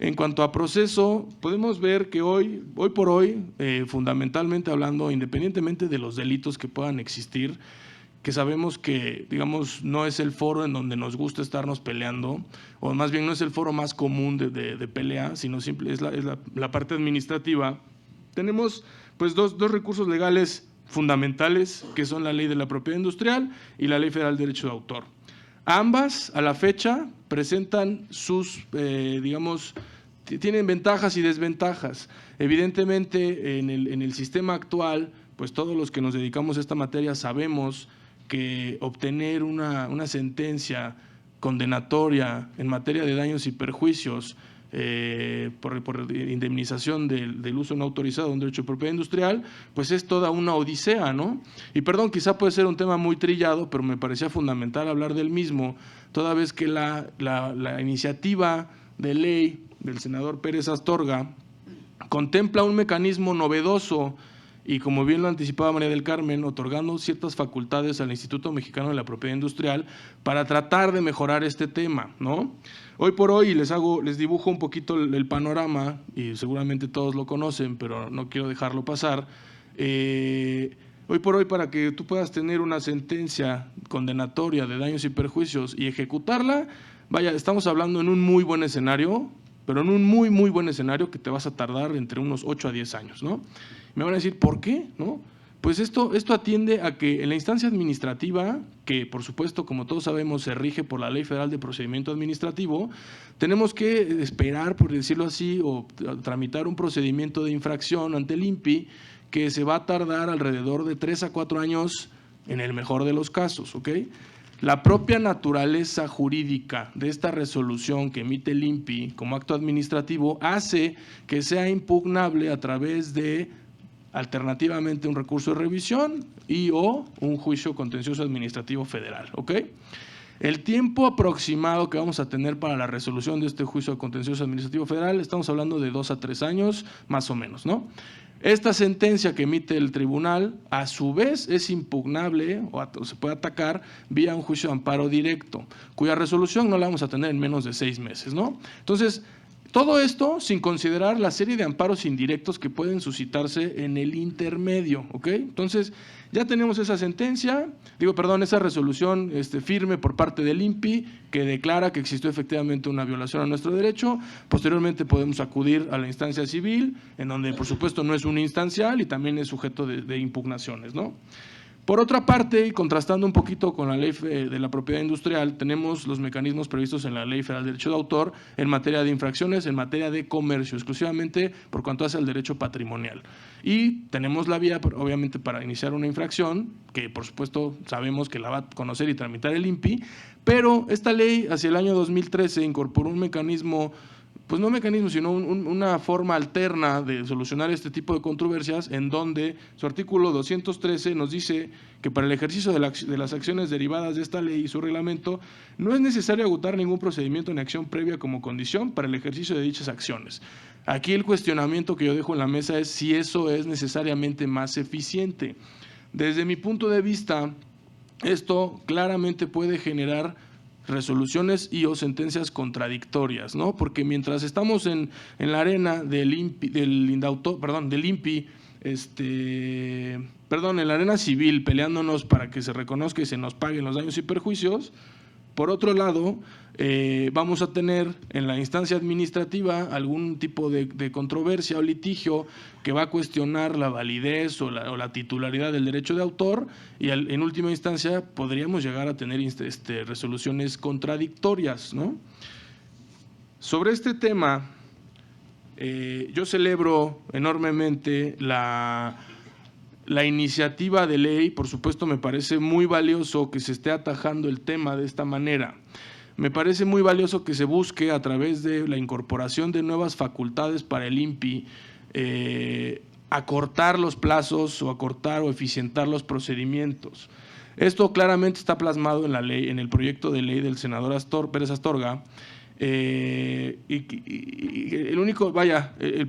En cuanto a proceso, podemos ver que hoy por hoy, fundamentalmente hablando, independientemente de los delitos que puedan existir, que sabemos que, digamos, no es el foro en donde nos gusta estarnos peleando, o más bien no es el foro más común de pelea, sino simple, es la parte administrativa. Tenemos pues dos recursos legales fundamentales, que son la Ley de la Propiedad Industrial y la Ley Federal de Derecho de Autor. Ambas, a la fecha, presentan sus, digamos, tienen ventajas y desventajas. Evidentemente, en el sistema actual, pues todos los que nos dedicamos a esta materia sabemos que obtener una sentencia condenatoria en materia de daños y perjuicios por indemnización del uso no autorizado de un derecho de propiedad industrial, pues es toda una odisea, ¿no? Y perdón, quizá puede ser un tema muy trillado, pero me parecía fundamental hablar del mismo, toda vez que la iniciativa de ley del senador Pérez Astorga contempla un mecanismo novedoso y, como bien lo anticipaba María del Carmen, otorgando ciertas facultades al Instituto Mexicano de la Propiedad Industrial para tratar de mejorar este tema, ¿no? Hoy por hoy les dibujo un poquito el panorama, y seguramente todos lo conocen, pero no quiero dejarlo pasar. Hoy por hoy, para que tú puedas tener una sentencia condenatoria de daños y perjuicios y ejecutarla, vaya, estamos hablando en un muy buen escenario, pero en un muy buen escenario que te vas a tardar entre unos 8 a 10 años, ¿no? Me van a decir, ¿por qué? ¿No? Pues esto atiende a que en la instancia administrativa, que por supuesto, como todos sabemos, se rige por la Ley Federal de Procedimiento Administrativo, tenemos que esperar, por decirlo así, o tramitar un procedimiento de infracción ante el INPI que se va a tardar alrededor de 3 a 4 años en el mejor de los casos, ¿ok? La propia naturaleza jurídica de esta resolución que emite el INPI como acto administrativo hace que sea impugnable a través de, alternativamente, un recurso de revisión y o un juicio contencioso administrativo federal, ¿ok? El tiempo aproximado que vamos a tener para la resolución de este juicio contencioso administrativo federal, estamos hablando de 2 a 3 años, más o menos, ¿no? Esta sentencia que emite el tribunal, a su vez, es impugnable o se puede atacar vía un juicio de amparo directo, cuya resolución no la vamos a tener en menos de 6 meses, ¿no? Entonces, todo esto sin considerar la serie de amparos indirectos que pueden suscitarse en el intermedio, ¿ok? Entonces, ya tenemos esa sentencia, esa resolución firme por parte del INPI que declara que existió efectivamente una violación a nuestro derecho. Posteriormente podemos acudir a la instancia civil, en donde por supuesto no es un instancial y también es sujeto de impugnaciones, ¿no? Por otra parte, y contrastando un poquito con la Ley de la Propiedad Industrial, tenemos los mecanismos previstos en la Ley Federal de Derecho de Autor en materia de infracciones, en materia de comercio, exclusivamente por cuanto hace al derecho patrimonial. Y tenemos la vía, obviamente, para iniciar una infracción, que por supuesto sabemos que la va a conocer y tramitar el INPI, pero esta ley hacia el año 2013 incorporó un mecanismo, pues no mecanismo, sino una forma alterna de solucionar este tipo de controversias, en donde su artículo 213 nos dice que para el ejercicio de las acciones derivadas de esta ley y su reglamento no es necesario agotar ningún procedimiento ni acción previa como condición para el ejercicio de dichas acciones. Aquí el cuestionamiento que yo dejo en la mesa es si eso es necesariamente más eficiente. Desde mi punto de vista, esto claramente puede generar resoluciones y o sentencias contradictorias, ¿no? Porque mientras estamos en la arena del INPI, en la arena civil peleándonos para que se reconozca y se nos paguen los daños y perjuicios, por otro lado, vamos a tener en la instancia administrativa algún tipo de controversia o litigio que va a cuestionar la validez o la titularidad del derecho de autor y en última instancia podríamos llegar a tener resoluciones contradictorias, ¿no? Sobre este tema, yo celebro enormemente la iniciativa de ley. Por supuesto, me parece muy valioso que se esté atajando el tema de esta manera. Me parece muy valioso que se busque, a través de la incorporación de nuevas facultades para el INPI, acortar los plazos o acortar o eficientar los procedimientos. Esto claramente está plasmado en la ley, en el proyecto de ley del senador Pérez Astorga. El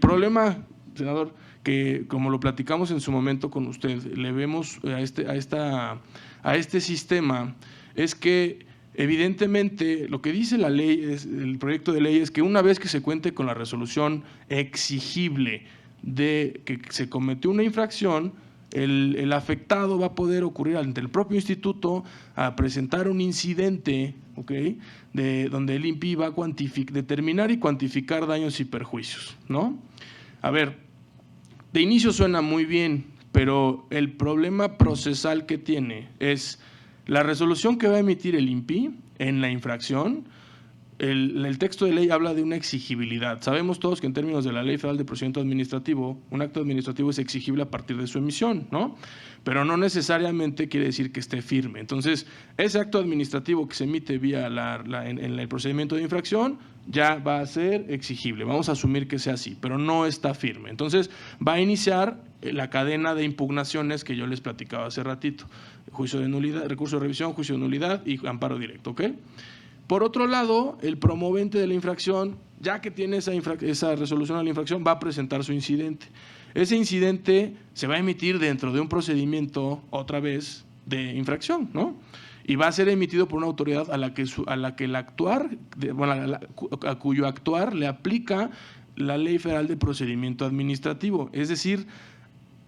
problema, senador, que, como lo platicamos en su momento con usted, le vemos a este sistema es que evidentemente lo que dice la ley, el proyecto de ley, es que una vez que se cuente con la resolución exigible de que se cometió una infracción, el afectado va a poder ocurrir ante el propio instituto a presentar un incidente, ¿ok?, donde el INPI va a determinar y cuantificar daños y perjuicios, ¿no? A ver, de inicio suena muy bien, pero el problema procesal que tiene es la resolución que va a emitir el INPI en la infracción. El texto de ley habla de una exigibilidad. Sabemos todos que en términos de la Ley Federal de Procedimiento Administrativo, un acto administrativo es exigible a partir de su emisión, ¿no? Pero no necesariamente quiere decir que esté firme. Entonces, ese acto administrativo que se emite vía en el procedimiento de infracción ya va a ser exigible. Vamos a asumir que sea así, pero no está firme. Entonces, va a iniciar la cadena de impugnaciones que yo les platicaba hace ratito. Juicio de nulidad, recurso de revisión, juicio de nulidad y amparo directo, ¿ok? Por otro lado, el promovente de la infracción, ya que tiene esa resolución a la infracción, va a presentar su incidente. Ese incidente se va a emitir dentro de un procedimiento, otra vez, de infracción, ¿no? Y va a ser emitido por una autoridad a cuyo actuar le aplica la Ley Federal de Procedimiento Administrativo. Es decir,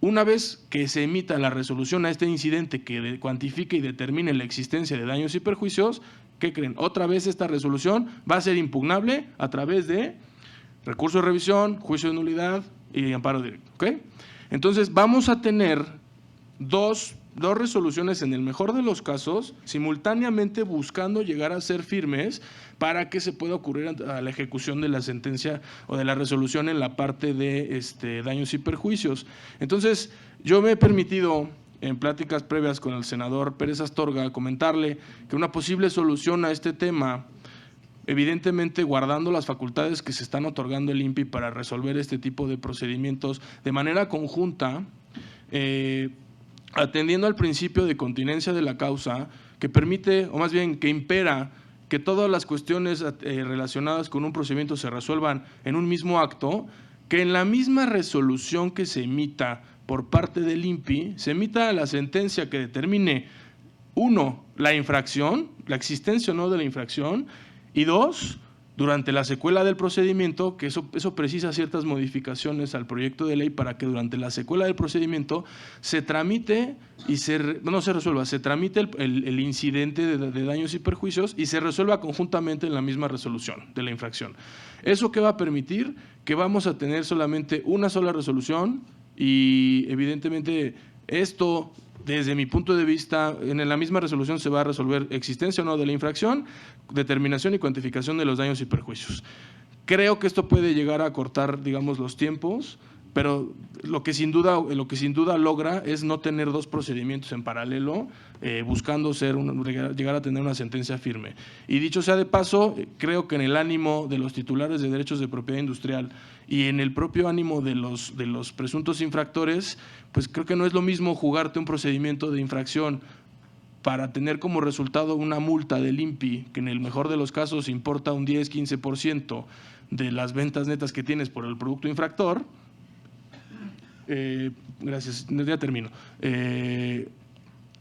una vez que se emita la resolución a este incidente que cuantifique y determine la existencia de daños y perjuicios, ¿qué creen? Otra vez esta resolución va a ser impugnable a través de recurso de revisión, juicio de nulidad y amparo directo, ¿ok? Entonces, vamos a tener dos resoluciones en el mejor de los casos, simultáneamente buscando llegar a ser firmes para que se pueda ocurrir a la ejecución de la sentencia o de la resolución en la parte de daños y perjuicios. Entonces, yo me he permitido, en pláticas previas con el senador Pérez Astorga, comentarle que una posible solución a este tema, evidentemente guardando las facultades que se están otorgando el INPI para resolver este tipo de procedimientos de manera conjunta, atendiendo al principio de continencia de la causa, que permite, o más bien que impera, que todas las cuestiones relacionadas con un procedimiento se resuelvan en un mismo acto, que en la misma resolución que se emita por parte del INPI, se emita la sentencia que determine, 1, la infracción, la existencia o no de la infracción, y 2, durante la secuela del procedimiento, que eso precisa ciertas modificaciones al proyecto de ley para que durante la secuela del procedimiento se tramite y se tramite el incidente de daños y perjuicios y se resuelva conjuntamente en la misma resolución de la infracción. ¿Eso qué va a permitir? Que vamos a tener solamente una sola resolución y evidentemente esto, desde mi punto de vista, en la misma resolución se va a resolver existencia o no de la infracción, determinación y cuantificación de los daños y perjuicios. Creo que esto puede llegar a acortar, digamos, los tiempos, pero lo que sin duda logra es no tener dos procedimientos en paralelo, buscando llegar a tener una sentencia firme. Y dicho sea de paso, creo que en el ánimo de los titulares de derechos de propiedad industrial y en el propio ánimo de los presuntos infractores, pues creo que no es lo mismo jugarte un procedimiento de infracción para tener como resultado una multa del INPI, que en el mejor de los casos importa un 10-15% de las ventas netas que tienes por el producto infractor. Gracias, ya termino.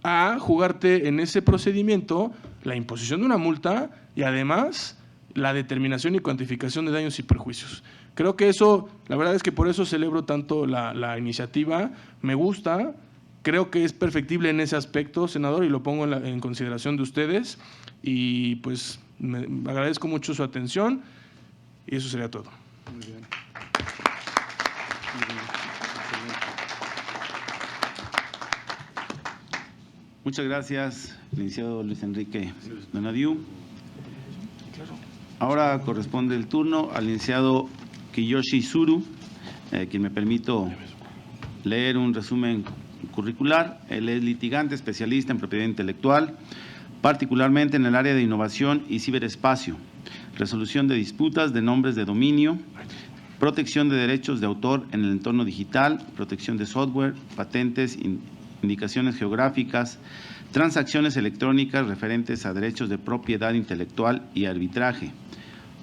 A jugarte en ese procedimiento la imposición de una multa y además la determinación y cuantificación de daños y perjuicios. Creo que eso, la verdad es que por eso celebro tanto la iniciativa, me gusta, creo que es perfectible en ese aspecto, senador, y lo pongo en consideración de ustedes y pues me agradezco mucho su atención y eso sería todo. Muy bien. Muchas gracias, licenciado Luis Enrique Donadiu. Ahora corresponde el turno al licenciado Kiyoshi Izuru, quien me permito leer un resumen curricular. Él es litigante especialista en propiedad intelectual, particularmente en el área de innovación y ciberespacio, resolución de disputas de nombres de dominio, protección de derechos de autor en el entorno digital, protección de software, patentes, indicaciones geográficas, transacciones electrónicas referentes a derechos de propiedad intelectual y arbitraje.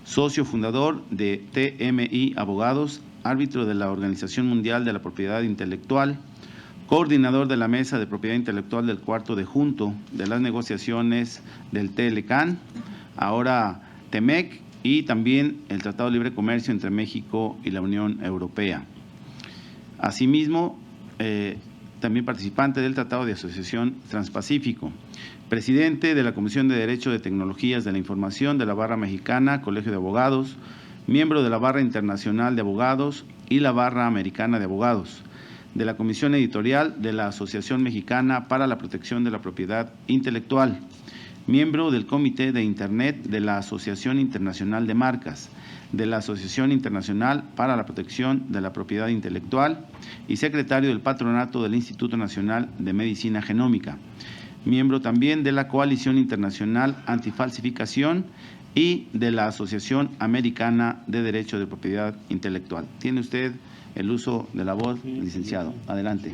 Socio fundador de TMI Abogados, árbitro de la Organización Mundial de la Propiedad Intelectual, coordinador de la Mesa de Propiedad Intelectual del Cuarto de Junto de las negociaciones del TLCAN, ahora TEMEC, y también el Tratado de Libre Comercio entre México y la Unión Europea. Asimismo, también participante del Tratado de Asociación Transpacífico, presidente de la Comisión de Derecho de Tecnologías de la Información de la Barra Mexicana, Colegio de Abogados, miembro de la Barra Internacional de Abogados y la Barra Americana de Abogados, de la Comisión Editorial de la Asociación Mexicana para la Protección de la Propiedad Intelectual, miembro del Comité de Internet de la Asociación Internacional de Marcas, de la Asociación Internacional para la Protección de la Propiedad Intelectual y secretario del Patronato del Instituto Nacional de Medicina Genómica, miembro también de la Coalición Internacional Antifalsificación y de la Asociación Americana de Derecho de Propiedad Intelectual. Tiene usted el uso de la voz, licenciado. Adelante.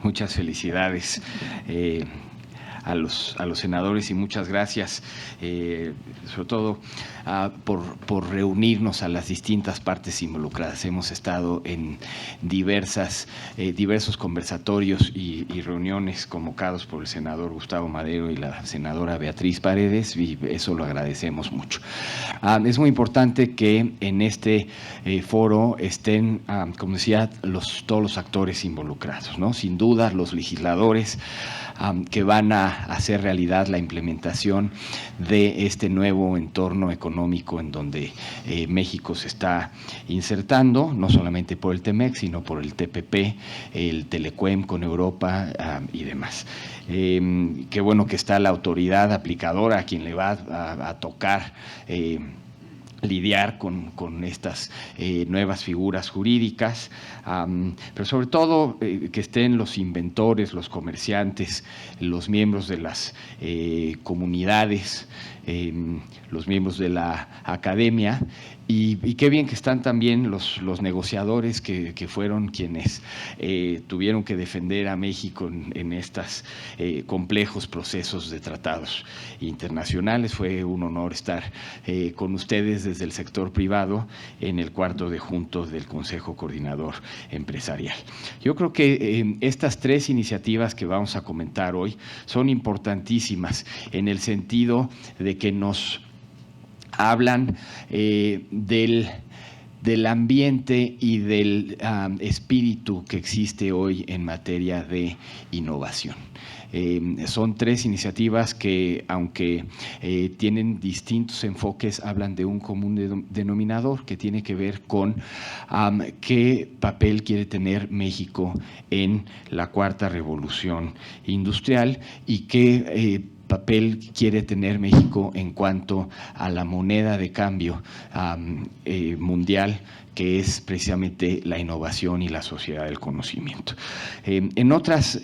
Muchas felicidades a los senadores y muchas gracias, sobre todo por reunirnos a las distintas partes involucradas. Hemos estado en diversos conversatorios y reuniones convocados por el senador Gustavo Madero y la senadora Beatriz Paredes, y eso lo agradecemos mucho. Es muy importante que en este foro estén, como decía, todos los actores involucrados, ¿no? Sin duda, los legisladores que van a hacer realidad la implementación de este nuevo entorno económico en donde México se está insertando, no solamente por el TEMEC, sino por el TPP, el Telecuem con Europa y demás. Qué bueno que está la autoridad aplicadora a quien le va a tocar lidiar con estas nuevas figuras jurídicas, pero sobre todo que estén los inventores, los comerciantes, los miembros de las comunidades, los miembros de la academia, y qué bien que están también los negociadores que fueron quienes tuvieron que defender a México en estos complejos procesos de tratados internacionales. Fue un honor estar con ustedes desde el sector privado en el cuarto de junto del Consejo Coordinador Empresarial. Yo creo que estas tres iniciativas que vamos a comentar hoy son importantísimas en el sentido de que nos hablan del ambiente y del espíritu que existe hoy en materia de innovación. Son tres iniciativas que, aunque tienen distintos enfoques, hablan de un común denominador que tiene que ver con qué papel quiere tener México en la cuarta revolución industrial y qué papel quiere tener México en cuanto a la moneda de cambio mundial, que es precisamente la innovación y la sociedad del conocimiento. En otras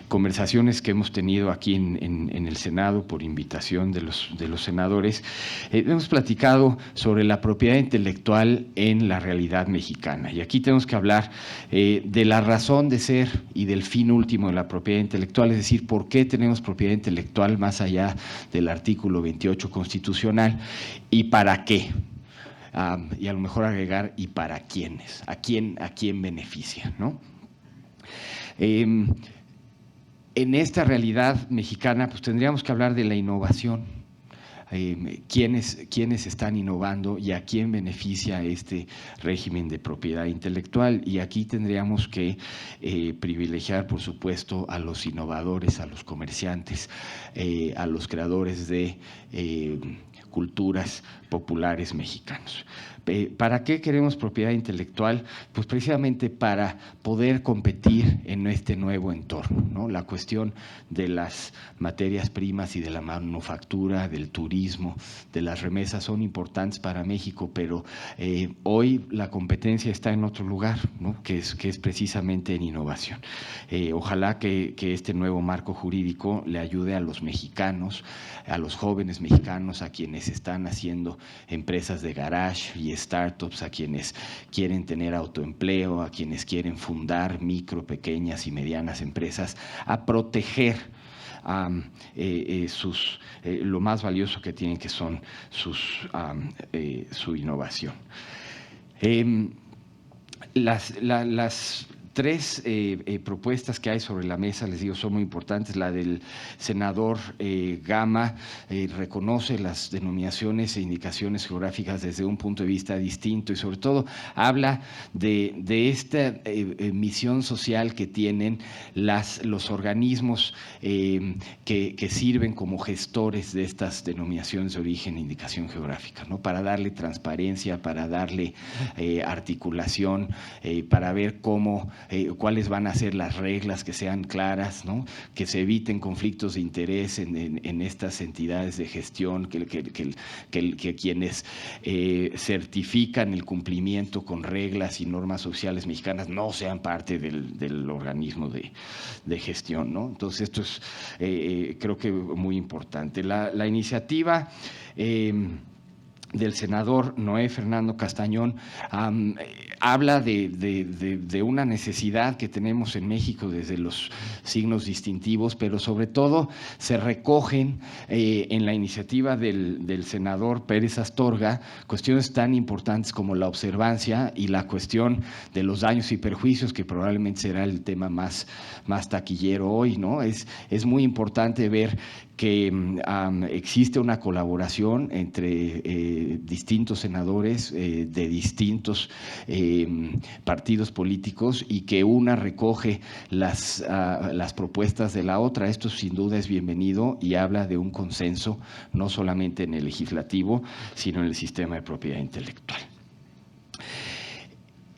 conversaciones que hemos tenido aquí en el Senado por invitación de los senadores, hemos platicado sobre la propiedad intelectual en la realidad mexicana. Y aquí tenemos que hablar de la razón de ser y del fin último de la propiedad intelectual, es decir, por qué tenemos propiedad intelectual más allá del artículo 28 constitucional y para qué. Y a lo mejor agregar y para quiénes, a quién beneficia, ¿no? En esta realidad mexicana, pues tendríamos que hablar de la innovación, quiénes están innovando y a quién beneficia este régimen de propiedad intelectual. Y aquí tendríamos que privilegiar, por supuesto, a los innovadores, a los comerciantes, a los creadores de culturas populares mexicanos. ¿Para qué queremos propiedad intelectual? Pues precisamente para poder competir en este nuevo entorno, ¿no? La cuestión de las materias primas y de la manufactura, del turismo, turismo, de las remesas son importantes para México, pero hoy la competencia está en otro lugar, ¿no? que es precisamente en innovación. Ojalá que este nuevo marco jurídico le ayude a los mexicanos, a los jóvenes mexicanos, a quienes están haciendo empresas de garage y startups, a quienes quieren tener autoempleo, a quienes quieren fundar micro, pequeñas y medianas empresas, a proteger lo más valioso que tienen, que son su innovación. Las tres propuestas que hay sobre la mesa, les digo, son muy importantes. La del senador Gama reconoce las denominaciones e indicaciones geográficas desde un punto de vista distinto y sobre todo habla de esta misión social que tienen los organismos que sirven como gestores de estas denominaciones de origen e indicación geográfica, ¿no? Para darle transparencia, para darle articulación, para ver cuáles van a ser las reglas que sean claras, ¿no? Que se eviten conflictos de interés en estas entidades de gestión, que quienes certifican el cumplimiento con reglas y normas sociales mexicanas no sean parte del organismo de gestión, ¿no? Entonces esto es creo que muy importante. La iniciativa del senador Noé Fernando Castañón habla de una necesidad que tenemos en México desde los signos distintivos, pero sobre todo se recogen en la iniciativa del senador Pérez Astorga cuestiones tan importantes como la observancia y la cuestión de los daños y perjuicios, que probablemente será el tema más taquillero hoy, ¿no? Es muy importante ver que existe una colaboración entre distintos senadores de distintos partidos políticos y que una recoge las propuestas de la otra. Esto sin duda es bienvenido y habla de un consenso no solamente en el legislativo, sino en el sistema de propiedad intelectual.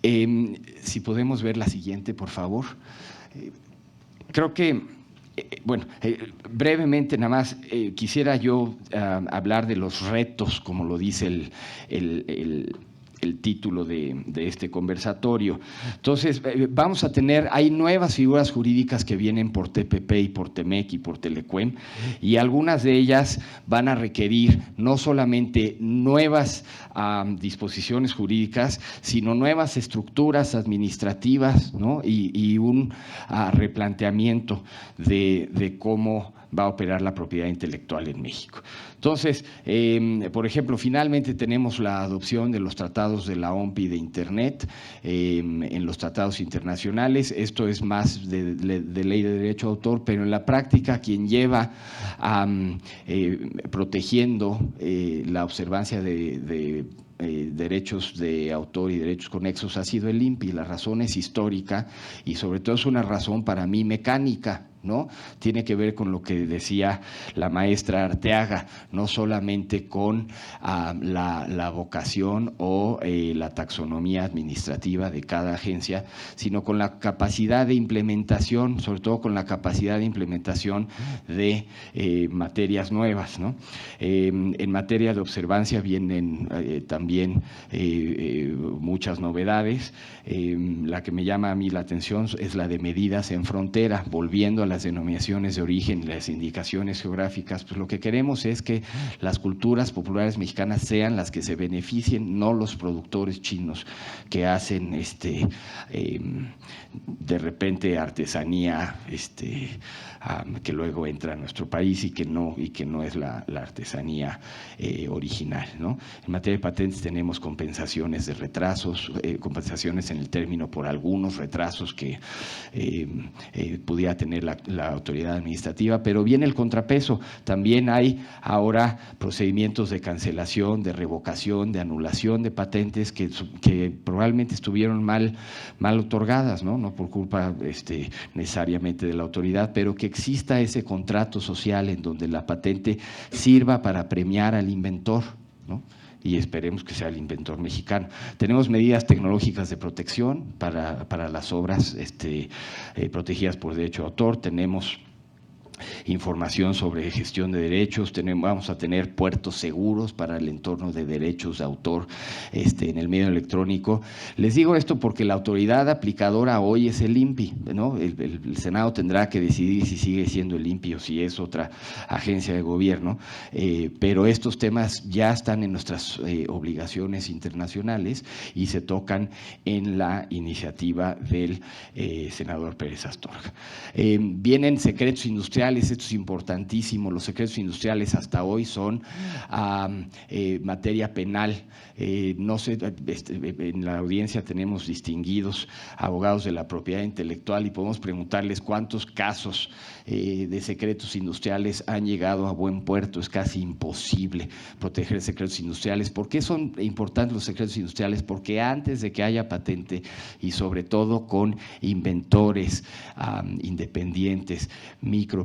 Si podemos ver la siguiente, por favor. Creo que brevemente nada más quisiera yo hablar de los retos, como lo dice el título de este conversatorio. Entonces, hay nuevas figuras jurídicas que vienen por TPP y por TEMEC y por Telecuem, y algunas de ellas van a requerir no solamente nuevas disposiciones jurídicas, sino nuevas estructuras administrativas, ¿no? y un replanteamiento de cómo va a operar la propiedad intelectual en México. Entonces, por ejemplo, finalmente tenemos la adopción de los tratados de la OMPI de Internet en los tratados internacionales. Esto es más de ley de derecho de autor, pero en la práctica quien lleva protegiendo la observancia de derechos de autor y derechos conexos ha sido el INPI. La razón es histórica y sobre todo es una razón para mí mecánica, ¿no? Tiene que ver con lo que decía la maestra Arteaga, no solamente con la vocación o la taxonomía administrativa de cada agencia, sino con la capacidad de implementación, sobre todo con la capacidad de implementación de materias nuevas, ¿no? En materia de observancia vienen también muchas novedades. La que me llama a mí la atención es la de medidas en frontera, volviendo a las denominaciones de origen y las indicaciones geográficas. Pues lo que queremos es que las culturas populares mexicanas sean las que se beneficien, no los productores chinos que hacen de repente artesanía que luego entra a nuestro país y que no es la artesanía original, ¿no? En materia de patentes tenemos compensaciones de retrasos, compensaciones en el término por algunos retrasos que pudiera tener la autoridad administrativa, pero viene el contrapeso. También hay ahora procedimientos de cancelación, de revocación, de anulación de patentes que probablemente estuvieron mal otorgadas, no por culpa necesariamente de la autoridad, pero que exista ese contrato social en donde la patente sirva para premiar al inventor, ¿no? Y esperemos que sea el inventor mexicano. Tenemos medidas tecnológicas de protección para las obras protegidas por derecho de autor. Tenemos información sobre gestión de derechos, vamos a tener puertos seguros para el entorno de derechos de autor en el medio electrónico. Les digo esto porque la autoridad aplicadora hoy es el INPI, ¿no? El Senado tendrá que decidir si sigue siendo el INPI o si es otra agencia de gobierno, pero estos temas ya están en nuestras obligaciones internacionales y se tocan en la iniciativa del senador Pérez Astorga. Vienen secretos industriales. Esto es importantísimo. Los secretos industriales hasta hoy son materia penal. No sé, en la audiencia tenemos distinguidos abogados de la propiedad intelectual y podemos preguntarles cuántos casos de secretos industriales han llegado a buen puerto. Es casi imposible proteger secretos industriales. ¿Por qué son importantes los secretos industriales? Porque antes de que haya patente y sobre todo con inventores independientes,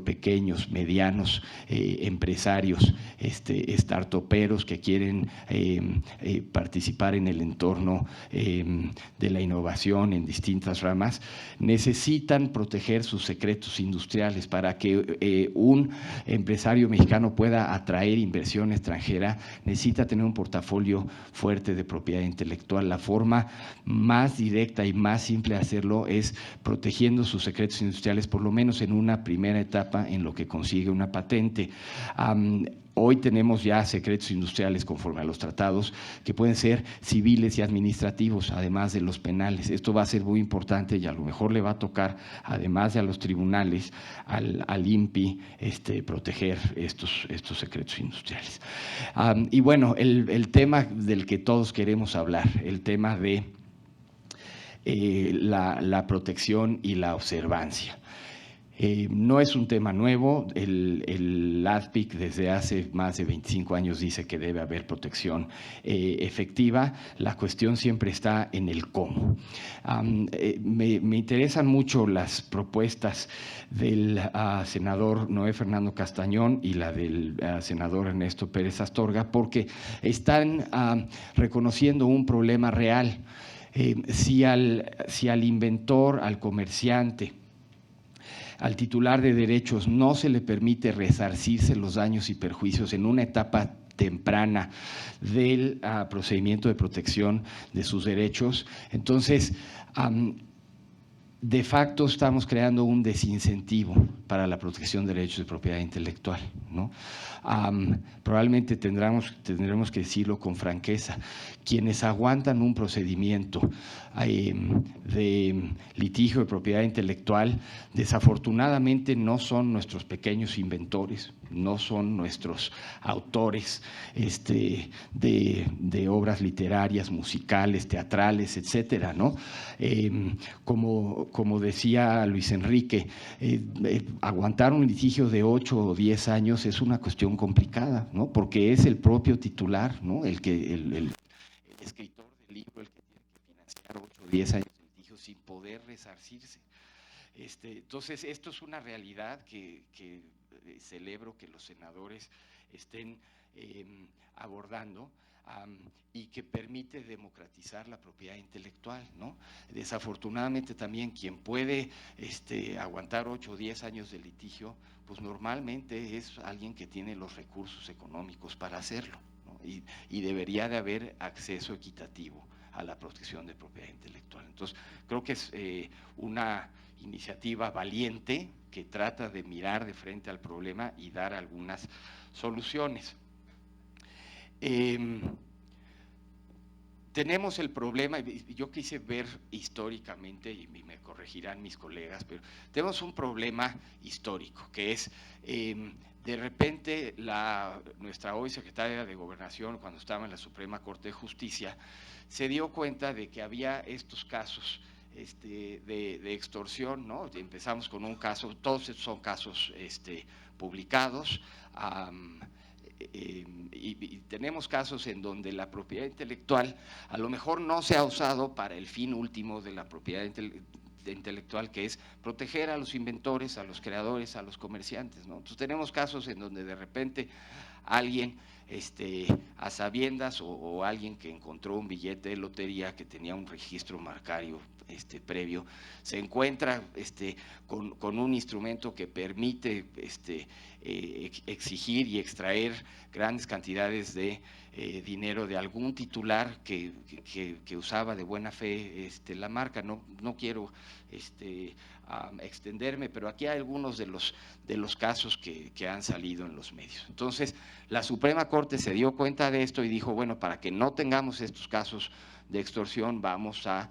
pequeños, medianos, empresarios, startuperos que quieren participar en el entorno de la innovación en distintas ramas, necesitan proteger sus secretos industriales para que un empresario mexicano pueda atraer inversión extranjera. Necesita tener un portafolio fuerte de propiedad intelectual. La forma más directa y más simple de hacerlo es protegiendo sus secretos industriales, por lo menos en una primera etapa en lo que consigue una patente. Hoy tenemos ya secretos industriales conforme a los tratados que pueden ser civiles y administrativos, además de los penales. Esto va a ser muy importante y a lo mejor le va a tocar, además de a los tribunales, al INPI, proteger estos secretos industriales. Y bueno, el tema del que todos queremos hablar, el tema de la protección y la observancia. No es un tema nuevo. El ADPIC desde hace más de 25 años dice que debe haber protección efectiva. La cuestión siempre está en el cómo. Me interesan mucho las propuestas del senador Noé Fernando Castañón y la del senador Ernesto Pérez Astorga, porque están reconociendo un problema real. Si al inventor, al comerciante, al titular de derechos no se le permite resarcirse los daños y perjuicios en una etapa temprana del procedimiento de protección de sus derechos, entonces de facto estamos creando un desincentivo para la protección de derechos de propiedad intelectual, ¿no? Probablemente tendremos que decirlo con franqueza. Quienes aguantan un procedimiento de litigio de propiedad intelectual, desafortunadamente no son nuestros pequeños inventores, no son nuestros autores de obras literarias, musicales, teatrales, etcétera, ¿no? Como decía Luis Enrique, aguantar un litigio de 8 o 10 años es una cuestión complicada, ¿no? Porque es el propio titular, ¿no? El escritor del libro el que tiene que financiar 8 o 10 años de litigio sin poder resarcirse. Entonces, esto es una realidad que celebro que los senadores estén abordando y que permite democratizar la propiedad intelectual, ¿no? Desafortunadamente también quien puede aguantar 8 o 10 años de litigio, pues normalmente es alguien que tiene los recursos económicos para hacerlo, ¿no? Y debería de haber acceso equitativo a la protección de propiedad intelectual. Entonces, creo que es una iniciativa valiente que trata de mirar de frente al problema y dar algunas soluciones. Tenemos el problema, y yo quise ver históricamente, y me corregirán mis colegas, pero tenemos un problema histórico, que es, de repente, nuestra hoy secretaria de Gobernación, cuando estaba en la Suprema Corte de Justicia, se dio cuenta de que había estos casos de extorsión, ¿no? Empezamos con un caso, todos estos son casos publicados, y tenemos casos en donde la propiedad intelectual a lo mejor no se ha usado para el fin último de la propiedad intelectual, que es proteger a los inventores, a los creadores, a los comerciantes, ¿no? Entonces tenemos casos en donde de repente alguien a sabiendas o alguien que encontró un billete de lotería que tenía un registro marcario previo, se encuentra con un instrumento que permite exigir y extraer grandes cantidades de dinero de algún titular que usaba de buena fe la marca. No quiero extenderme, pero aquí hay algunos de los casos que han salido en los medios. Entonces, la Suprema Corte se dio cuenta de esto y dijo, bueno, para que no tengamos estos casos de extorsión, vamos a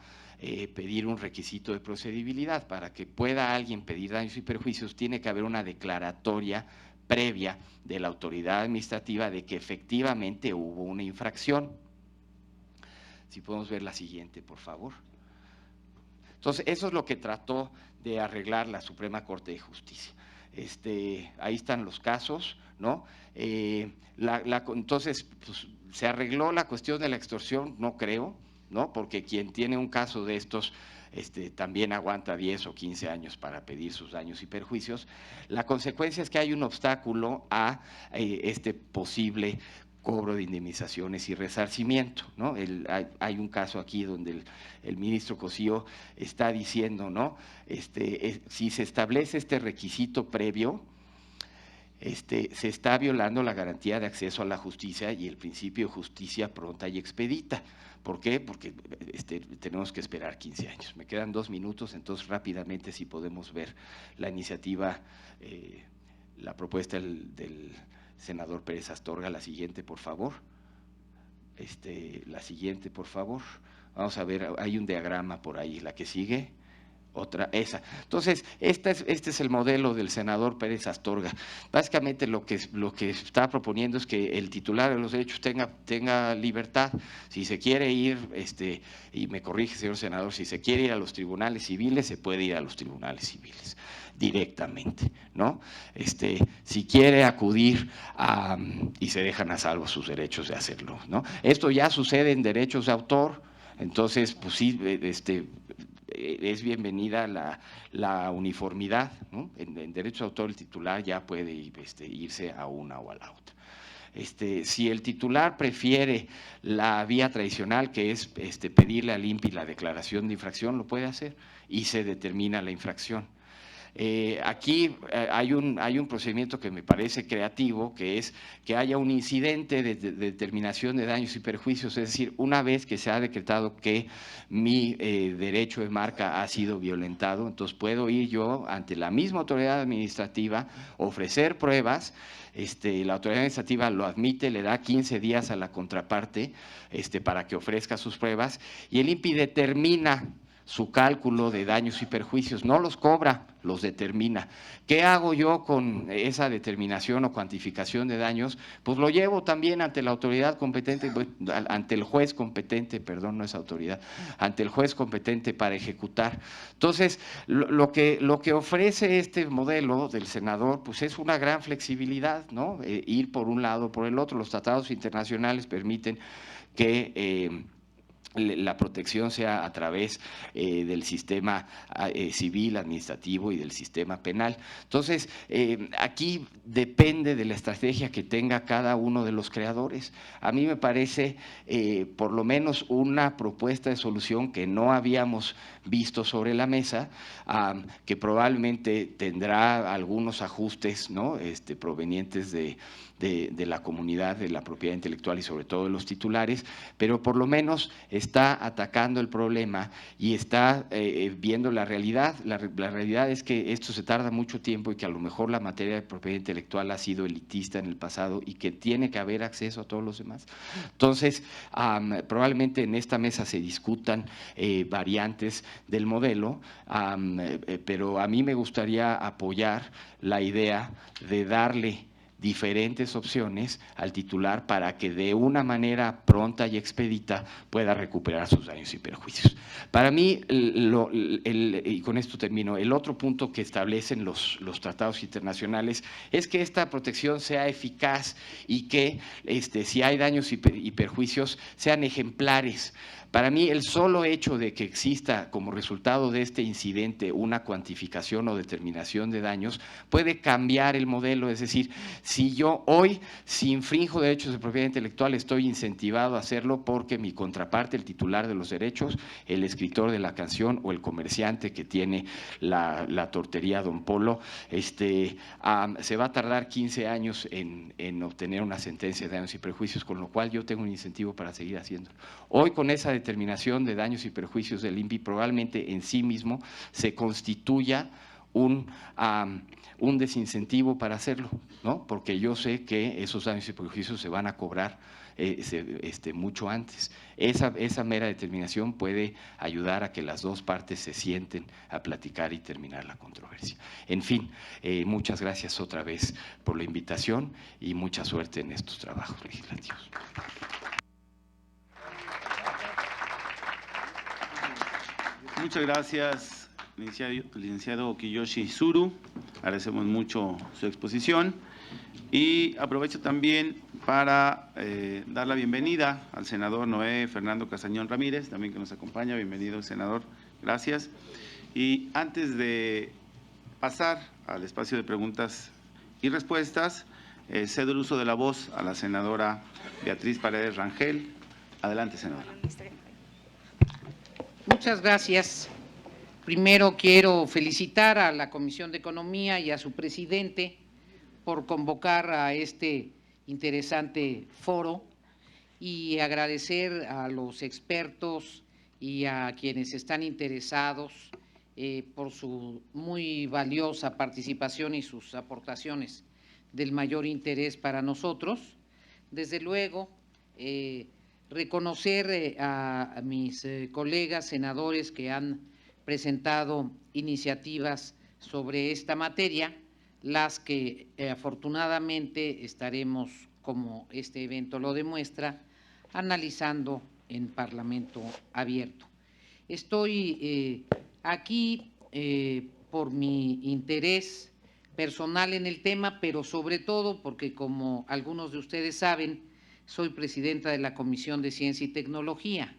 pedir un requisito de procedibilidad. Para que pueda alguien pedir daños y perjuicios, tiene que haber una declaratoria previa de la autoridad administrativa de que efectivamente hubo una infracción. Si podemos ver la siguiente, por favor. Entonces, eso es lo que trató de arreglar la Suprema Corte de Justicia. Ahí están los casos, ¿no? Entonces, pues, ¿se arregló la cuestión de la extorsión? No creo, ¿no? Porque quien tiene un caso de estos también aguanta 10 o 15 años para pedir sus daños y perjuicios. La consecuencia es que hay un obstáculo a este posible cobro de indemnizaciones y resarcimiento, ¿no? Hay un caso aquí donde el ministro Cosío está diciendo, ¿no? Si se establece este requisito previo, se está violando la garantía de acceso a la justicia y el principio de justicia pronta y expedita. ¿Por qué? Porque tenemos que esperar 15 años. Me quedan 2 minutos, entonces rápidamente si podemos ver la iniciativa, la propuesta del senador Pérez Astorga. La siguiente, por favor. La siguiente, por favor. Vamos a ver, hay un diagrama por ahí. La que sigue. Otra, esa. Entonces, este es el modelo del senador Pérez Astorga. Básicamente lo que está proponiendo es que el titular de los derechos tenga libertad. Si se quiere ir, y me corrige, señor senador, si se quiere ir a los tribunales civiles, se puede ir a los tribunales civiles directamente, ¿no? Si quiere acudir y se dejan a salvo sus derechos de hacerlo, ¿no? Esto ya sucede en derechos de autor, entonces, pues sí, es bienvenida la uniformidad, ¿no? En derecho de autor el titular ya puede irse a una o a la otra. Si el titular prefiere la vía tradicional, que es pedirle al INPI la declaración de infracción, lo puede hacer y se determina la infracción. Aquí hay un procedimiento que me parece creativo, que es que haya un incidente de determinación de daños y perjuicios, es decir, una vez que se ha decretado que mi derecho de marca ha sido violentado, entonces puedo ir yo ante la misma autoridad administrativa, ofrecer pruebas, la autoridad administrativa lo admite, le da 15 días a la contraparte para que ofrezca sus pruebas y el INPI determina su cálculo de daños y perjuicios, no los cobra, los determina. ¿Qué hago yo con esa determinación o cuantificación de daños? Pues lo llevo también ante la autoridad competente, ante el juez competente, perdón, no es autoridad, ante el juez competente para ejecutar. Entonces, lo que ofrece este modelo del senador, pues es una gran flexibilidad, ¿no? Ir por un lado o por el otro. Los tratados internacionales permiten que la protección sea a través del sistema civil, administrativo y del sistema penal. Entonces, aquí depende de la estrategia que tenga cada uno de los creadores. A mí me parece por lo menos una propuesta de solución que no habíamos visto sobre la mesa, que probablemente tendrá algunos ajustes, ¿no? Provenientes de la comunidad, de la propiedad intelectual y sobre todo de los titulares, pero por lo menos está atacando el problema y está viendo la realidad. La realidad es que esto se tarda mucho tiempo y que a lo mejor la materia de propiedad intelectual ha sido elitista en el pasado y que tiene que haber acceso a todos los demás. Entonces, probablemente en esta mesa se discutan variantes del modelo, pero a mí me gustaría apoyar la idea de darle diferentes opciones al titular para que de una manera pronta y expedita pueda recuperar sus daños y perjuicios. Para mí, y con esto termino, el otro punto que establecen los tratados internacionales es que esta protección sea eficaz y que si hay daños y perjuicios sean ejemplares. Para mí, el solo hecho de que exista como resultado de este incidente una cuantificación o determinación de daños puede cambiar el modelo, es decir, Si yo hoy, si infrinjo derechos de propiedad intelectual, estoy incentivado a hacerlo porque mi contraparte, el titular de los derechos, el escritor de la canción o el comerciante que tiene la tortería Don Polo, se va a tardar 15 años en obtener una sentencia de daños y perjuicios, con lo cual yo tengo un incentivo para seguir haciéndolo. Hoy, con esa determinación de daños y perjuicios del INPI, probablemente en sí mismo se constituya un desincentivo para hacerlo, ¿no? Porque yo sé que esos daños y perjuicios se van a cobrar mucho antes. Esa mera determinación puede ayudar a que las dos partes se sienten a platicar y terminar la controversia. En fin, muchas gracias otra vez por la invitación y mucha suerte en estos trabajos legislativos. Muchas gracias, licenciado Kiyoshi Tsuru. Agradecemos mucho su exposición y aprovecho también para dar la bienvenida al senador Noé Fernando Castañón Ramírez, también que nos acompaña. Bienvenido, senador. Gracias. Y antes de pasar al espacio de preguntas y respuestas, cedo el uso de la voz a la senadora Beatriz Paredes Rangel. Adelante, senadora. Muchas gracias. Primero quiero felicitar a la Comisión de Economía y a su presidente por convocar a este interesante foro y agradecer a los expertos y a quienes están interesados por su muy valiosa participación y sus aportaciones del mayor interés para nosotros. Desde luego, reconocer a mis colegas senadores que han presentado iniciativas sobre esta materia, las que afortunadamente estaremos, como este evento lo demuestra, analizando en Parlamento abierto. Estoy aquí por mi interés personal en el tema, pero sobre todo porque, como algunos de ustedes saben, soy presidenta de la Comisión de Ciencia y Tecnología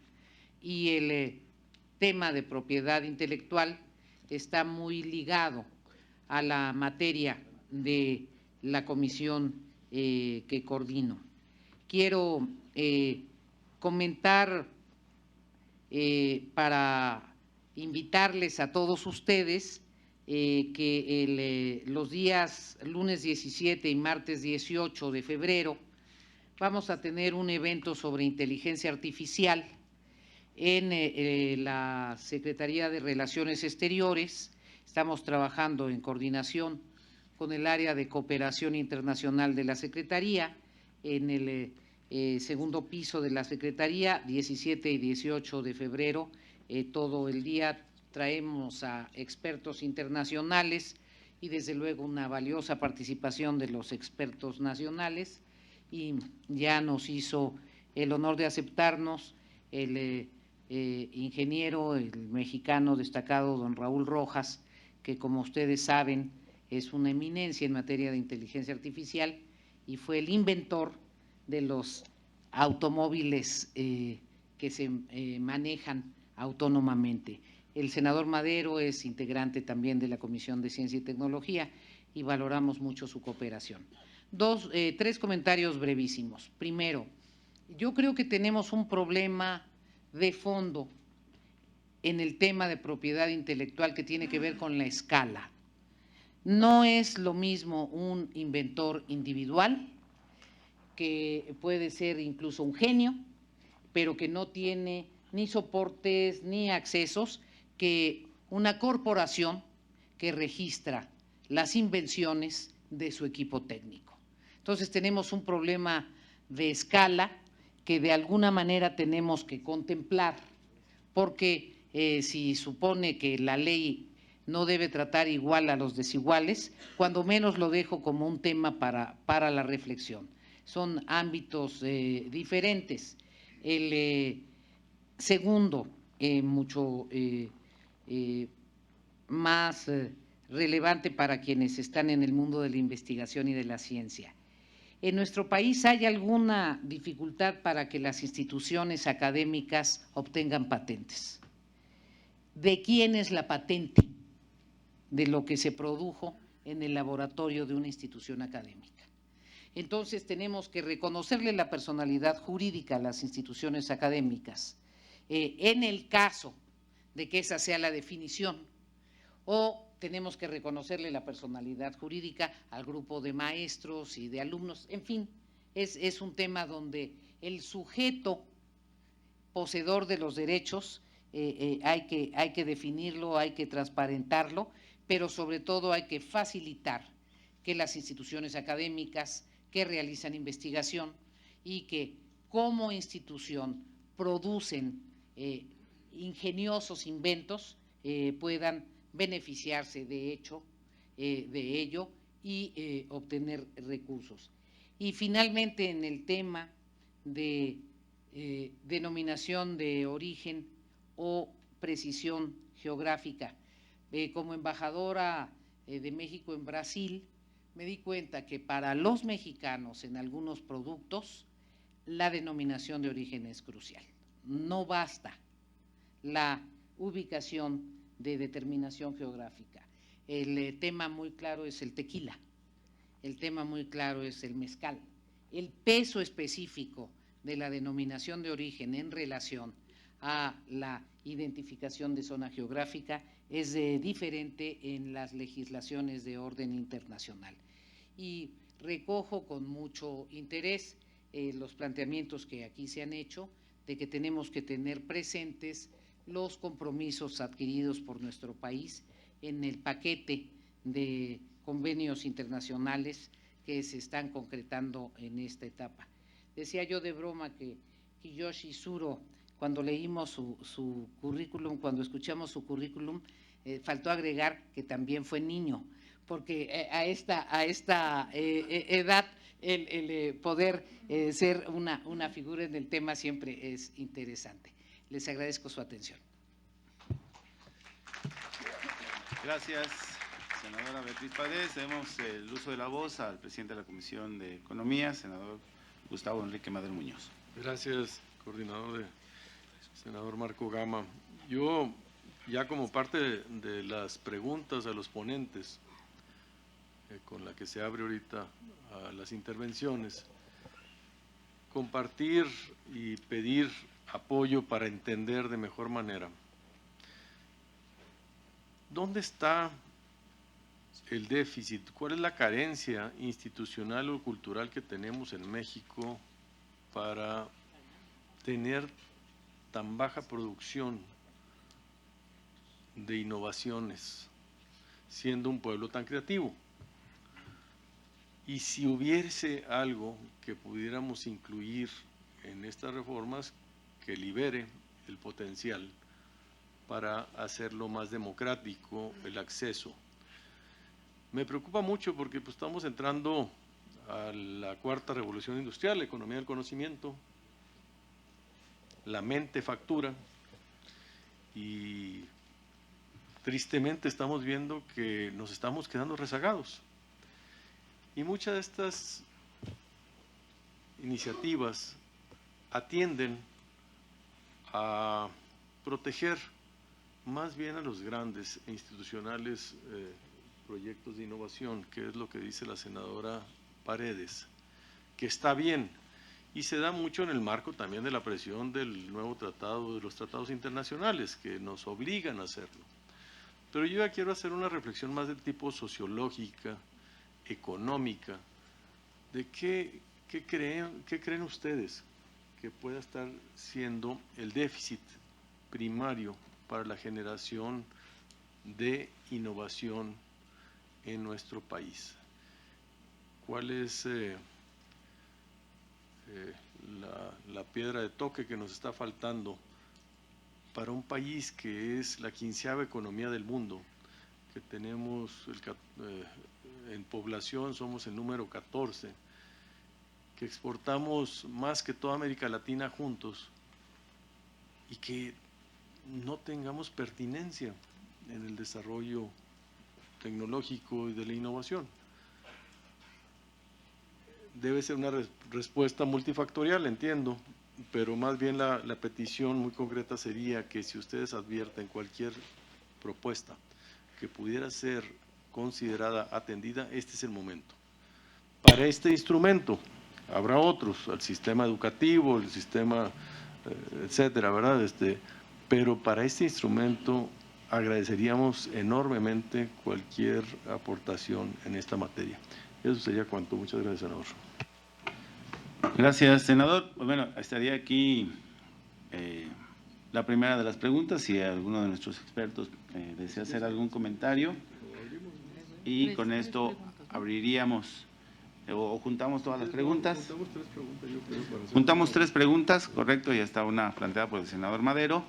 y el tema de propiedad intelectual está muy ligado a la materia de la comisión que coordino. Quiero comentar para invitarles a todos ustedes que los días lunes 17 y martes 18 de febrero vamos a tener un evento sobre inteligencia artificial en la Secretaría de Relaciones Exteriores. Estamos trabajando en coordinación con el área de cooperación internacional de la Secretaría en el segundo piso de la Secretaría, 17 y 18 de febrero, todo el día traemos a expertos internacionales y desde luego una valiosa participación de los expertos nacionales, y ya nos hizo el honor de aceptarnos el ingeniero, el mexicano destacado don Raúl Rojas, que como ustedes saben es una eminencia en materia de inteligencia artificial y fue el inventor de los automóviles que se manejan autónomamente. El senador Madero es integrante también de la Comisión de Ciencia y Tecnología y valoramos mucho su cooperación. Tres comentarios brevísimos. Primero, yo creo que tenemos un problema de fondo en el tema de propiedad intelectual que tiene que ver con la escala. No es lo mismo un inventor individual, que puede ser incluso un genio, pero que no tiene ni soportes ni accesos, que una corporación que registra las invenciones de su equipo técnico. Entonces tenemos un problema de escala que de alguna manera tenemos que contemplar, porque si supone que la ley no debe tratar igual a los desiguales, cuando menos lo dejo como un tema para la reflexión. Son ámbitos diferentes. El segundo, mucho más relevante para quienes están en el mundo de la investigación y de la ciencia. ¿En nuestro país hay alguna dificultad para que las instituciones académicas obtengan patentes? ¿De quién es la patente? De lo que se produjo en el laboratorio de una institución académica. Entonces tenemos que reconocerle la personalidad jurídica a las instituciones académicas, en el caso de que esa sea la definición, o tenemos que reconocerle la personalidad jurídica al grupo de maestros y de alumnos. En fin, es un tema donde el sujeto poseedor de los derechos hay que definirlo, hay que transparentarlo, pero sobre todo hay que facilitar que las instituciones académicas que realizan investigación y que como institución producen ingeniosos inventos puedan beneficiarse de ello y obtener recursos. Y finalmente, en el tema de denominación de origen o precisión geográfica, como embajadora de México en Brasil, me di cuenta que para los mexicanos en algunos productos la denominación de origen es crucial. No basta la ubicación de determinación geográfica. El tema muy claro es el tequila, el tema muy claro es el mezcal. El peso específico de la denominación de origen en relación a la identificación de zona geográfica es diferente en las legislaciones de orden internacional. Y recojo con mucho interés los planteamientos que aquí se han hecho de que tenemos que tener presentes los compromisos adquiridos por nuestro país en el paquete de convenios internacionales que se están concretando en esta etapa. Decía yo de broma que Kiyoshi Suro, cuando leímos su currículum, cuando escuchamos su currículum, faltó agregar que también fue niño, porque a esta edad el poder ser una figura en el tema siempre es interesante. Les agradezco su atención. Gracias, senadora Beatriz Paredes. Demos el uso de la voz al presidente de la Comisión de Economía, senador Gustavo Enrique Madero Muñoz. Gracias, coordinador senador Marco Gama. Yo, ya como parte de las preguntas a los ponentes, con la que se abre ahorita a las intervenciones, compartir y pedir apoyo para entender de mejor manera dónde está el déficit, cuál es la carencia institucional o cultural que tenemos en México para tener tan baja producción de innovaciones, siendo un pueblo tan creativo. Y si hubiese algo que pudiéramos incluir en estas reformas que libere el potencial para hacerlo más democrático el acceso. Me preocupa mucho porque pues, estamos entrando a la cuarta revolución industrial, la economía del conocimiento, la mente factura y tristemente estamos viendo que nos estamos quedando rezagados. Y muchas de estas iniciativas atienden a proteger más bien a los grandes e institucionales proyectos de innovación, que es lo que dice la senadora Paredes, que está bien, y se da mucho en el marco también de la presión del nuevo tratado, de los tratados internacionales, que nos obligan a hacerlo. Pero yo ya quiero hacer una reflexión más del tipo sociológica, económica, de qué creen ustedes que pueda estar siendo el déficit primario para la generación de innovación en nuestro país. ¿Cuál es la piedra de toque que nos está faltando para un país que es la 15ª economía del mundo, que tenemos en población somos el número 14, que exportamos más que toda América Latina juntos y que no tengamos pertinencia en el desarrollo tecnológico y de la innovación? Debe ser una respuesta multifactorial, entiendo, pero más bien la petición muy concreta sería que si ustedes advierten cualquier propuesta que pudiera ser considerada atendida, este es el momento. para este instrumento. Habrá otros, el sistema educativo, el sistema, etcétera, ¿verdad? Pero para este instrumento agradeceríamos enormemente cualquier aportación en esta materia. Eso sería cuanto. Muchas gracias, senador. Gracias, senador. Pues bueno, estaría aquí la primera de las preguntas, si alguno de nuestros expertos desea hacer algún comentario. Y con esto abriríamos o juntamos todas las preguntas. Juntamos 3 preguntas, correcto, ya está una planteada por el senador Madero,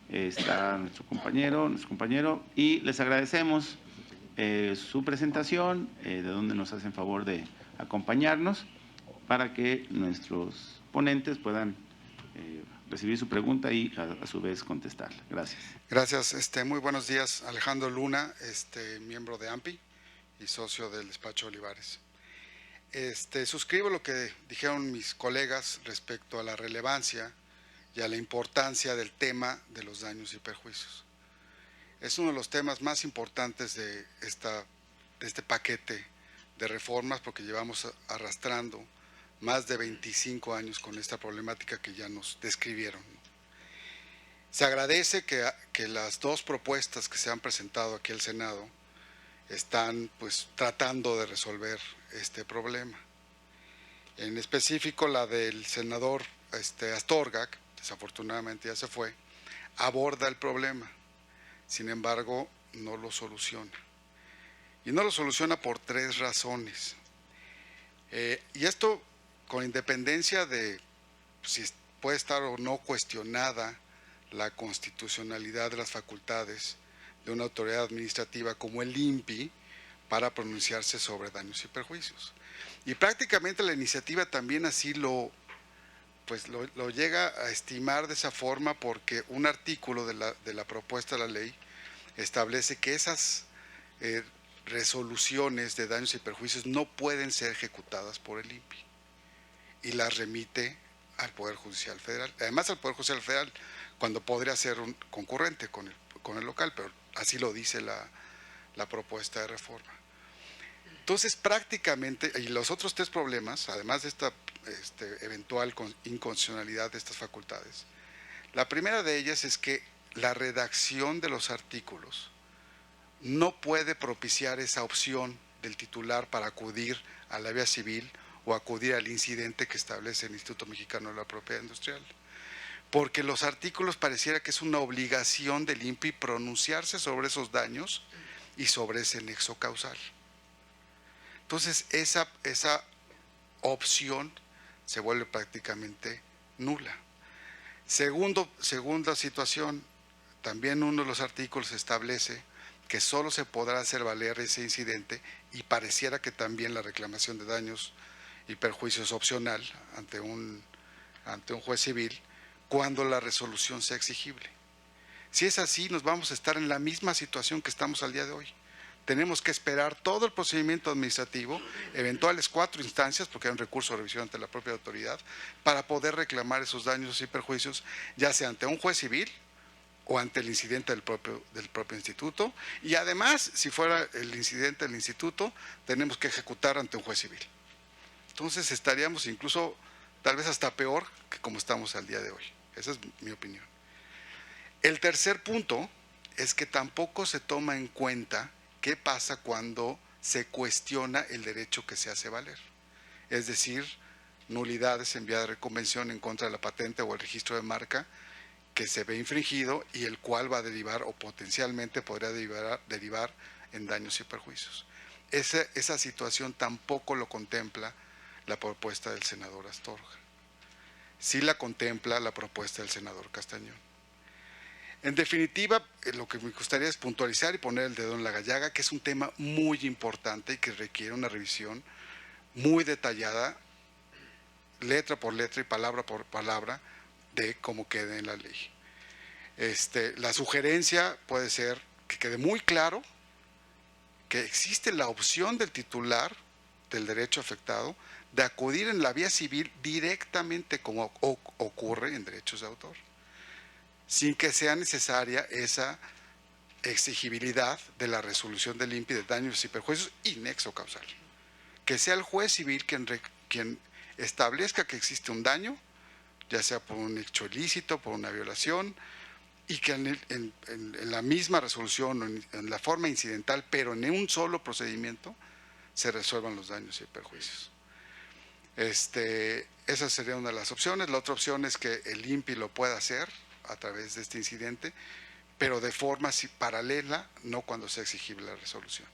está nuestro compañero, y les agradecemos su presentación, de donde nos hacen favor de acompañarnos, para que nuestros ponentes puedan recibir su pregunta y a su vez contestarla. Gracias. Gracias. Muy buenos días. Alejandro Luna, miembro de AMPI y socio del despacho Olivares. Suscribo lo que dijeron mis colegas respecto a la relevancia y a la importancia del tema de los daños y perjuicios. Es uno de los temas más importantes de este paquete de reformas, porque llevamos arrastrando más de 25 años con esta problemática que ya nos describieron. Se agradece que las 2 propuestas que se han presentado aquí al Senado están pues tratando de resolver este problema. En específico la del senador Astorga, que desafortunadamente ya se fue, aborda el problema, sin embargo no lo soluciona. Y no lo soluciona por 3 razones. Y esto con independencia de si puede estar o no cuestionada la constitucionalidad de las facultades de una autoridad administrativa como el INPI para pronunciarse sobre daños y perjuicios. Y prácticamente la iniciativa también así lo llega a estimar de esa forma, porque un artículo de la propuesta de la ley establece que esas resoluciones de daños y perjuicios no pueden ser ejecutadas por el INPI y las remite al Poder Judicial Federal. Además, al Poder Judicial Federal, cuando podría ser un concurrente con el local, pero así lo dice la propuesta de reforma. Entonces, prácticamente, y los otros 3 problemas, además de esta eventual inconstitucionalidad de estas facultades, la primera de ellas es que la redacción de los artículos no puede propiciar esa opción del titular para acudir a la vía civil o acudir al incidente que establece el Instituto Mexicano de la Propiedad Industrial. Porque los artículos pareciera que es una obligación del INPI pronunciarse sobre esos daños y sobre ese nexo causal. Entonces, esa opción se vuelve prácticamente nula. Segunda situación, también uno de los artículos establece que solo se podrá hacer valer ese incidente, y pareciera que también la reclamación de daños y perjuicios es opcional ante un juez civil, cuando la resolución sea exigible. Si es así, nos vamos a estar en la misma situación que estamos al día de hoy. Tenemos que esperar todo el procedimiento administrativo, eventuales 4 instancias, porque hay un recurso de revisión ante la propia autoridad, para poder reclamar esos daños y perjuicios, ya sea ante un juez civil o ante el incidente del propio instituto. Y además, si fuera el incidente del instituto, tenemos que ejecutar ante un juez civil. Entonces estaríamos incluso, tal vez hasta peor que como estamos al día de hoy. Esa es mi opinión. El tercer punto es que tampoco se toma en cuenta qué pasa cuando se cuestiona el derecho que se hace valer. Es decir, nulidades en vía de reconvención en contra de la patente o el registro de marca que se ve infringido y el cual va a derivar o potencialmente podría derivar en daños y perjuicios. Esa situación tampoco lo contempla la propuesta del senador Astorga. Sí la contempla la propuesta del senador Castañón. En definitiva, lo que me gustaría es puntualizar y poner el dedo en la llaga, que es un tema muy importante y que requiere una revisión muy detallada, letra por letra y palabra por palabra, de cómo quede en la ley. La sugerencia puede ser que quede muy claro que existe la opción del titular del derecho afectado de acudir en la vía civil directamente, como ocurre en derechos de autor, sin que sea necesaria esa exigibilidad de la resolución del INPI de daños y perjuicios y nexo causal. que sea el juez civil quien establezca que existe un daño, ya sea por un hecho ilícito, por una violación, y que en la misma resolución, en la forma incidental, pero en un solo procedimiento, se resuelvan los daños y perjuicios. Esa sería una de las opciones. La otra opción es que el INPI lo pueda hacer a través de este incidente, pero de forma paralela, no cuando sea exigible la resolución.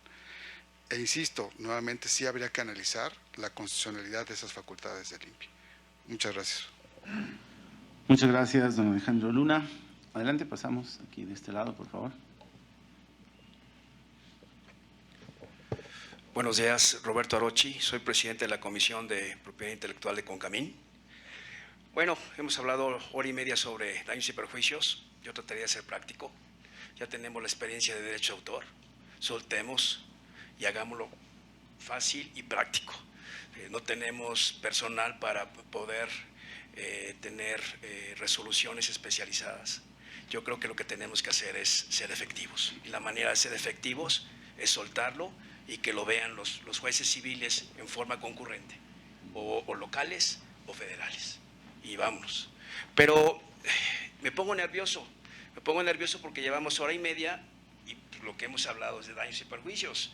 E insisto, nuevamente sí habría que analizar la constitucionalidad de esas facultades del INPI. Muchas gracias. Muchas gracias, don Alejandro Luna. Adelante, pasamos aquí de este lado, por favor. Buenos días, Roberto Arochi, soy presidente de la Comisión de Propiedad Intelectual de CONCAMIN. Bueno, hemos hablado hora y media sobre daños y perjuicios. Yo trataría de ser práctico. Ya tenemos la experiencia de derecho de autor. Soltemos y hagámoslo fácil y práctico. No tenemos personal para poder tener resoluciones especializadas. Yo creo que lo que tenemos que hacer es ser efectivos. Y la manera de ser efectivos es soltarlo y que lo vean los jueces civiles en forma concurrente, o locales o federales. Y vámonos. Pero me pongo nervioso porque llevamos hora y media y lo que hemos hablado es de daños y perjuicios.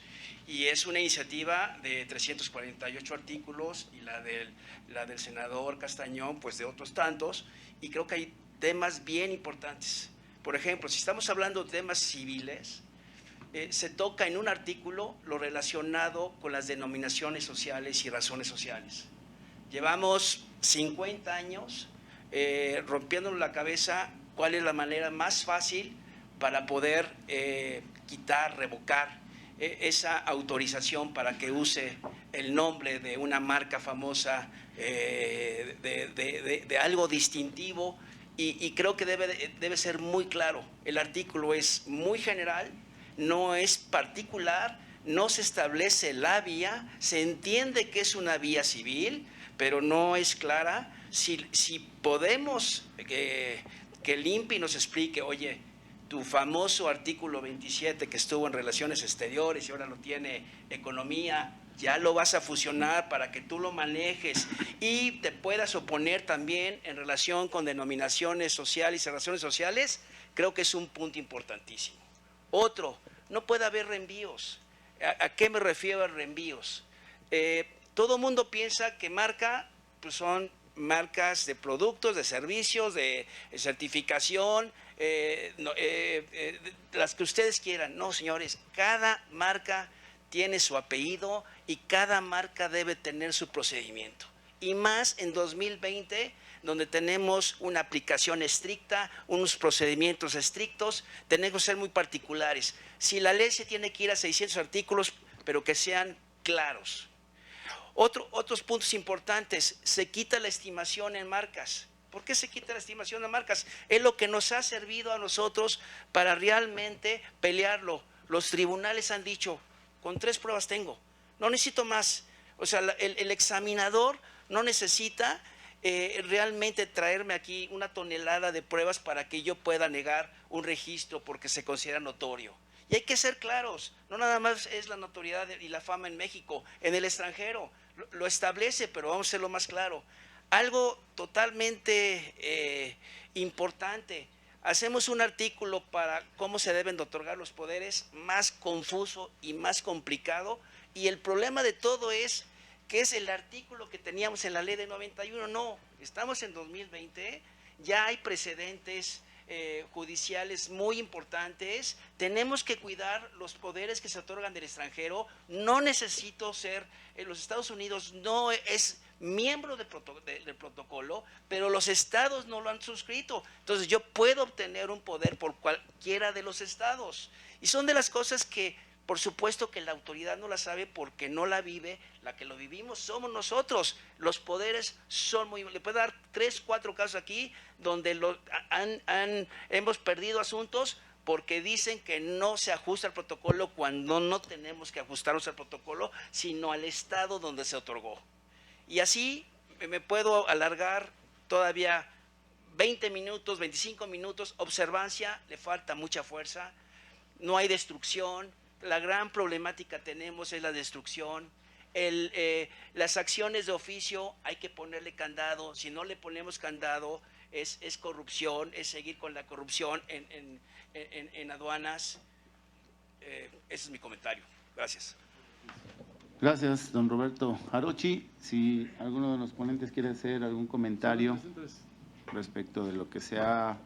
Y es una iniciativa de 348 artículos y la del senador Castañón, pues de otros tantos, y creo que hay temas bien importantes. Por ejemplo, si estamos hablando de temas civiles, se toca en un artículo lo relacionado con las denominaciones sociales y razones sociales. Llevamos 50 años rompiéndonos la cabeza cuál es la manera más fácil para poder quitar, revocar esa autorización para que use el nombre de una marca famosa, de algo distintivo, y creo que debe ser muy claro. El artículo es muy general, no es particular, no se establece la vía, se entiende que es una vía civil, pero no es clara. Si podemos que el INPI nos explique, oye, tu famoso artículo 27 que estuvo en Relaciones Exteriores y ahora lo tiene Economía, ya lo vas a fusionar para que tú lo manejes y te puedas oponer también en relación con denominaciones sociales y relaciones sociales, creo que es un punto importantísimo. Otro, no puede haber reenvíos. ¿A qué me refiero a reenvíos? Todo mundo piensa que marca pues son marcas de productos, de servicios, de certificación, las que ustedes quieran. No, señores, cada marca tiene su apellido y cada marca debe tener su procedimiento. Y más en 2020, donde tenemos una aplicación estricta, unos procedimientos estrictos, tenemos que ser muy particulares. Si la ley se tiene que ir a 600 artículos, pero que sean claros. Otros puntos importantes, se quita la estimación en marcas. ¿Por qué se quita la estimación en marcas? Es lo que nos ha servido a nosotros para realmente pelearlo. Los tribunales han dicho, con 3 pruebas tengo, no necesito más. O sea, el examinador no necesita realmente traerme aquí una tonelada de pruebas para que yo pueda negar un registro porque se considera notorio. Y hay que ser claros, no nada más es la notoriedad y la fama en México, en el extranjero lo establece, pero vamos a hacerlo más claro. Algo totalmente importante, hacemos un artículo para cómo se deben de otorgar los poderes, más confuso y más complicado, y el problema de todo es que es el artículo que teníamos en la ley de 91, no, estamos en 2020, ya hay precedentes judiciales muy importantes, tenemos que cuidar los poderes que se otorgan del extranjero. No necesito ser, en los Estados Unidos no es miembro del protocolo, pero los estados no lo han suscrito, entonces yo puedo obtener un poder por cualquiera de los estados, y son de las cosas que por supuesto que la autoridad no la sabe porque no la vive. La que lo vivimos somos nosotros. Los poderes son muy... Le puedo dar 3, 4 casos aquí donde hemos perdido asuntos porque dicen que no se ajusta al protocolo cuando no tenemos que ajustarnos al protocolo, sino al estado donde se otorgó. Y así me puedo alargar todavía 20 minutos, 25 minutos. Observancia, le falta mucha fuerza. No hay destrucción. La gran problemática tenemos es la destrucción. Las acciones de oficio hay que ponerle candado. Si no le ponemos candado, es corrupción, es seguir con la corrupción en aduanas. Ese es mi comentario. Gracias. Gracias, don Roberto Jarochi. Si alguno de los ponentes quiere hacer algún comentario respecto de lo que se ha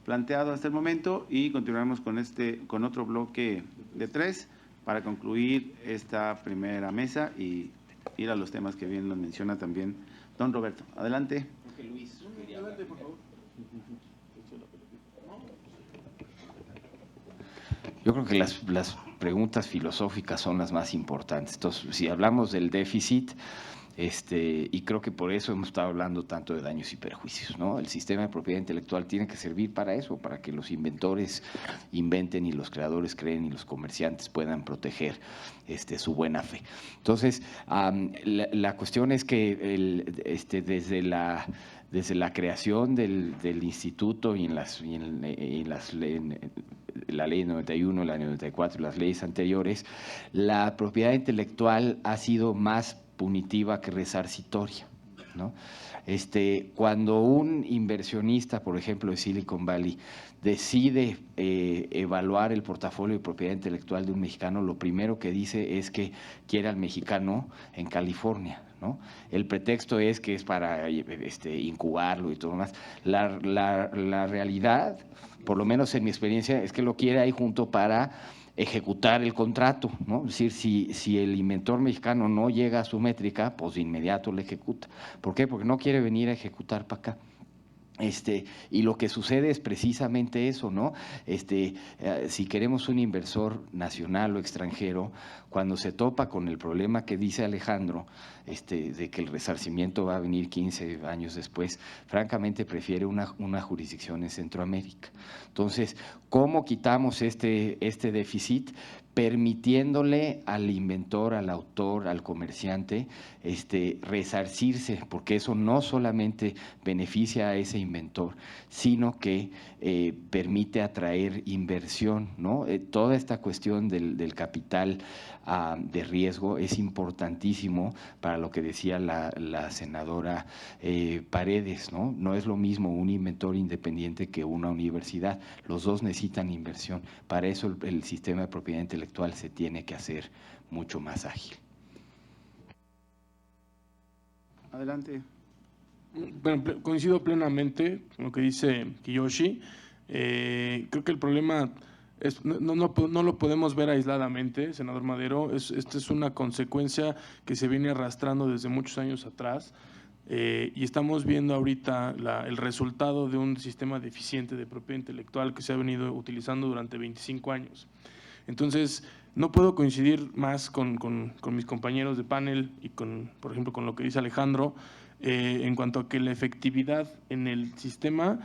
planteado hasta el momento, y continuaremos con otro bloque de 3 para concluir esta primera mesa y ir a los temas que bien nos menciona también don Roberto. Adelante. Adelante, por favor. Yo creo que las preguntas filosóficas son las más importantes. Entonces, si hablamos del déficit, y creo que por eso hemos estado hablando tanto de daños y perjuicios, ¿no? El sistema de propiedad intelectual tiene que servir para eso, para que los inventores inventen y los creadores creen y los comerciantes puedan proteger su buena fe. Entonces, la cuestión es que desde la creación del instituto y en la ley 91, la 94 y las leyes anteriores, la propiedad intelectual ha sido más punitiva que resarcitoria, ¿no? Cuando un inversionista, por ejemplo, de Silicon Valley, decide evaluar el portafolio de propiedad intelectual de un mexicano, lo primero que dice es que quiere al mexicano en California, ¿no? El pretexto es que es para incubarlo y todo lo más. La realidad, por lo menos en mi experiencia, es que lo quiere ahí junto para ejecutar el contrato, ¿no? Es decir, si el inventor mexicano no llega a su métrica, pues de inmediato le ejecuta. ¿Por qué? Porque no quiere venir a ejecutar para acá. Y lo que sucede es precisamente eso, ¿no? Si queremos un inversor nacional o extranjero, cuando se topa con el problema que dice Alejandro, de que el resarcimiento va a venir 15 años después, francamente prefiere una jurisdicción en Centroamérica. Entonces, ¿cómo quitamos este déficit? Permitiéndole al inventor, al autor, al comerciante, resarcirse, porque eso no solamente beneficia a ese inventor, sino que permite atraer inversión, ¿no? Toda esta cuestión del capital de riesgo es importantísimo para lo que decía la senadora Paredes, ¿no? No es lo mismo un inventor independiente que una universidad, los dos necesitan inversión, para eso el sistema de propiedad intelectual se tiene que hacer mucho más ágil. Adelante. Bueno, coincido plenamente con lo que dice Kiyoshi. Creo que el problema no lo podemos ver aisladamente, senador Madero. Esta es una consecuencia que se viene arrastrando desde muchos años atrás, y estamos viendo ahorita el resultado de un sistema deficiente de propiedad intelectual que se ha venido utilizando durante 25 años. Entonces, no puedo coincidir más con mis compañeros de panel y por ejemplo, con lo que dice Alejandro, en cuanto a que la efectividad en el sistema,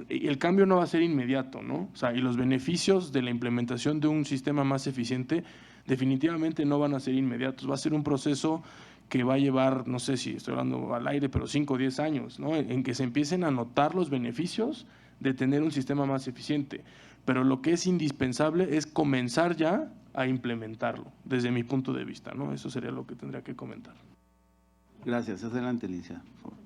el cambio no va a ser inmediato, ¿no? O sea, y los beneficios de la implementación de un sistema más eficiente definitivamente no van a ser inmediatos. Va a ser un proceso que va a llevar, no sé si estoy hablando al aire, pero 5 o 10 años, ¿no? En que se empiecen a notar los beneficios de tener un sistema más eficiente. Pero lo que es indispensable es comenzar ya a implementarlo, desde mi punto de vista, ¿no? Eso sería lo que tendría que comentar. Gracias. Adelante, Licia, por favor.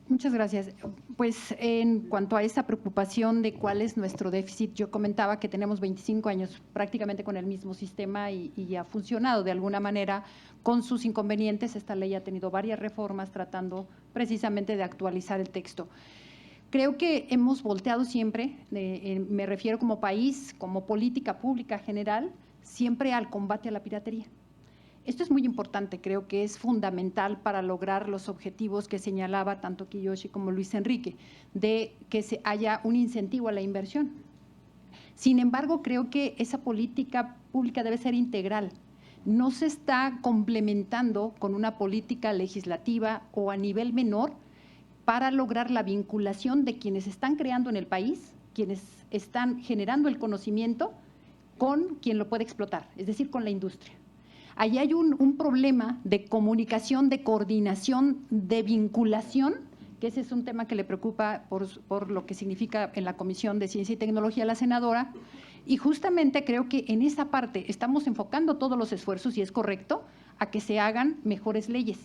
Muchas gracias. Pues en cuanto a esa preocupación de cuál es nuestro déficit, yo comentaba que tenemos 25 años prácticamente con el mismo sistema y ha funcionado de alguna manera con sus inconvenientes. Esta ley ha tenido varias reformas tratando precisamente de actualizar el texto. Creo que hemos volteado siempre, me refiero como país, como política pública general, siempre al combate a la piratería. Esto es muy importante, creo que es fundamental para lograr los objetivos que señalaba tanto Kiyoshi como Luis Enrique, de que haya un incentivo a la inversión. Sin embargo, creo que esa política pública debe ser integral. No se está complementando con una política legislativa o a nivel menor para lograr la vinculación de quienes están creando en el país, quienes están generando el conocimiento, con quien lo puede explotar, es decir, con la industria. Allí hay un problema de comunicación, de coordinación, de vinculación, que ese es un tema que le preocupa por lo que significa en la Comisión de Ciencia y Tecnología a la senadora, Y justamente creo que en esa parte estamos enfocando todos los esfuerzos, y es correcto, a que se hagan mejores leyes.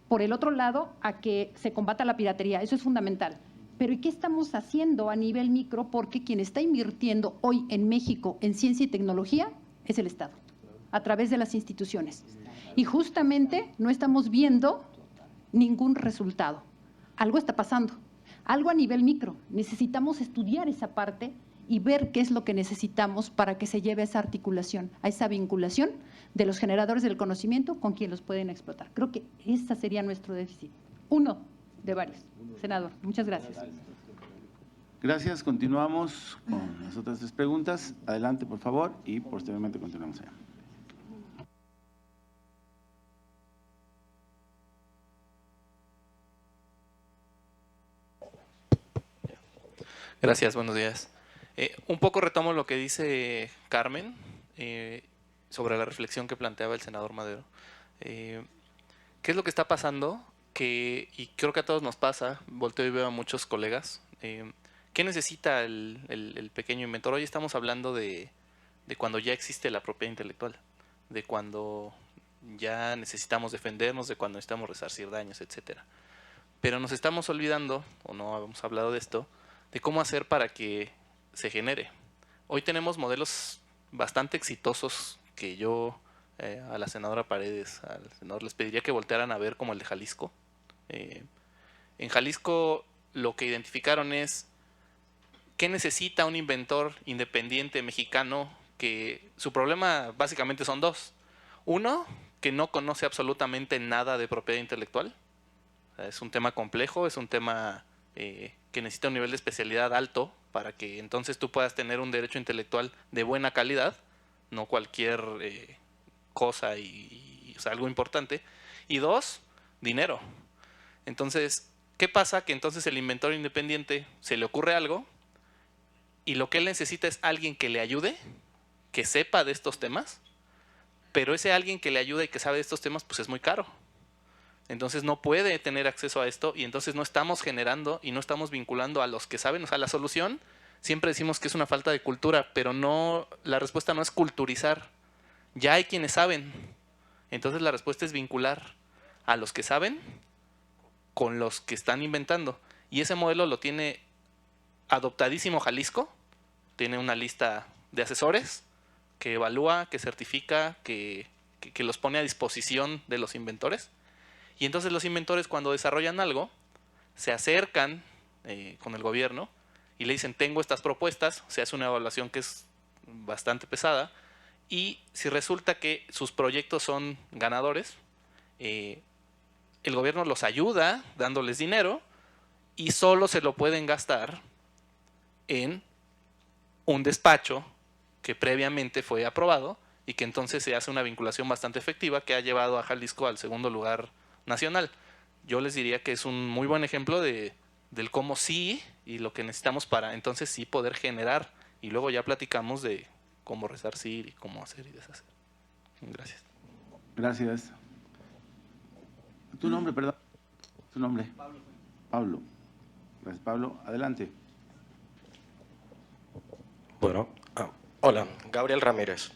Por el otro lado, a que se combata la piratería, eso es fundamental. Pero ¿y qué estamos haciendo a nivel micro? Porque quien está invirtiendo hoy en México en ciencia y tecnología es el Estado, a través de las instituciones. Y justamente no estamos viendo ningún resultado. Algo está pasando, algo a nivel micro. Necesitamos estudiar esa parte y ver qué es lo que necesitamos para que se lleve a esa articulación, a esa vinculación de los generadores del conocimiento con quien los pueden explotar. Creo que ese sería nuestro déficit. Uno de varios. Senador, muchas gracias. Gracias. Continuamos con las otras 3 preguntas. Adelante, por favor, y posteriormente continuamos allá. Gracias, buenos días. Un poco retomo lo que dice Carmen sobre la reflexión que planteaba el senador Madero. ¿Qué es lo que está pasando? Y creo que a todos nos pasa, volteo y veo a muchos colegas. ¿Qué necesita el pequeño inventor? Hoy estamos hablando de cuando ya existe la propiedad intelectual, de cuando ya necesitamos defendernos, de cuando necesitamos resarcir daños, etcétera. Pero nos estamos olvidando, o no hemos hablado de esto, de cómo hacer para que se genere. Hoy tenemos modelos bastante exitosos que yo a la senadora Paredes, al senador, les pediría que voltearan a ver, como el de Jalisco. En Jalisco lo que identificaron es qué necesita un inventor independiente mexicano, que su problema básicamente son 2. Uno, que no conoce absolutamente nada de propiedad intelectual. O sea, es un tema complejo, es un tema que necesita un nivel de especialidad alto para que entonces tú puedas tener un derecho intelectual de buena calidad, no cualquier cosa o sea, algo importante. Y 2, dinero. Entonces, ¿qué pasa? Que entonces el inventor independiente se le ocurre algo y lo que él necesita es alguien que le ayude, que sepa de estos temas, pero ese alguien que le ayuda y que sabe de estos temas pues es muy caro. Entonces no puede tener acceso a esto y entonces no estamos generando y no estamos vinculando a los que saben. O sea, la solución, siempre decimos que es una falta de cultura, pero no, la respuesta no es culturizar. Ya hay quienes saben. Entonces la respuesta es vincular a los que saben con los que están inventando. Y ese modelo lo tiene adoptadísimo Jalisco. Tiene una lista de asesores que evalúa, que certifica, que los pone a disposición de los inventores. Y entonces los inventores, cuando desarrollan algo, se acercan con el gobierno y le dicen, tengo estas propuestas, se hace una evaluación que es bastante pesada, y si resulta que sus proyectos son ganadores, el gobierno los ayuda dándoles dinero y solo se lo pueden gastar en un despacho que previamente fue aprobado y que entonces se hace una vinculación bastante efectiva que ha llevado a Jalisco al 2º lugar nacional. Yo les diría que es un muy buen ejemplo del cómo sí y lo que necesitamos para entonces sí poder generar, y luego ya platicamos de cómo resarcir y cómo hacer y deshacer. Gracias. Gracias. ¿Tu nombre, perdón? ¿Tu nombre? Pablo. Pablo. Gracias, Pablo. Adelante. Bueno, hola, Gabriel Ramírez,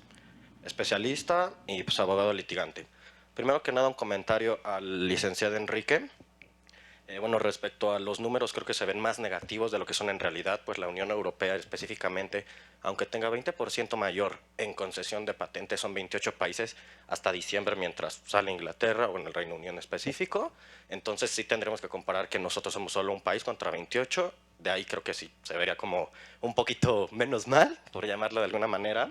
especialista y pues, abogado litigante. Primero que nada, un comentario al licenciado Enrique. Bueno, respecto a los números, creo que se ven más negativos de lo que son en realidad, pues la Unión Europea específicamente, aunque tenga 20% mayor en concesión de patentes, son 28 países hasta diciembre, mientras sale Inglaterra o en el Reino Unido en específico. Entonces sí tendremos que comparar que nosotros somos solo un país contra 28, de ahí creo que sí, se vería como un poquito menos mal, por llamarlo de alguna manera.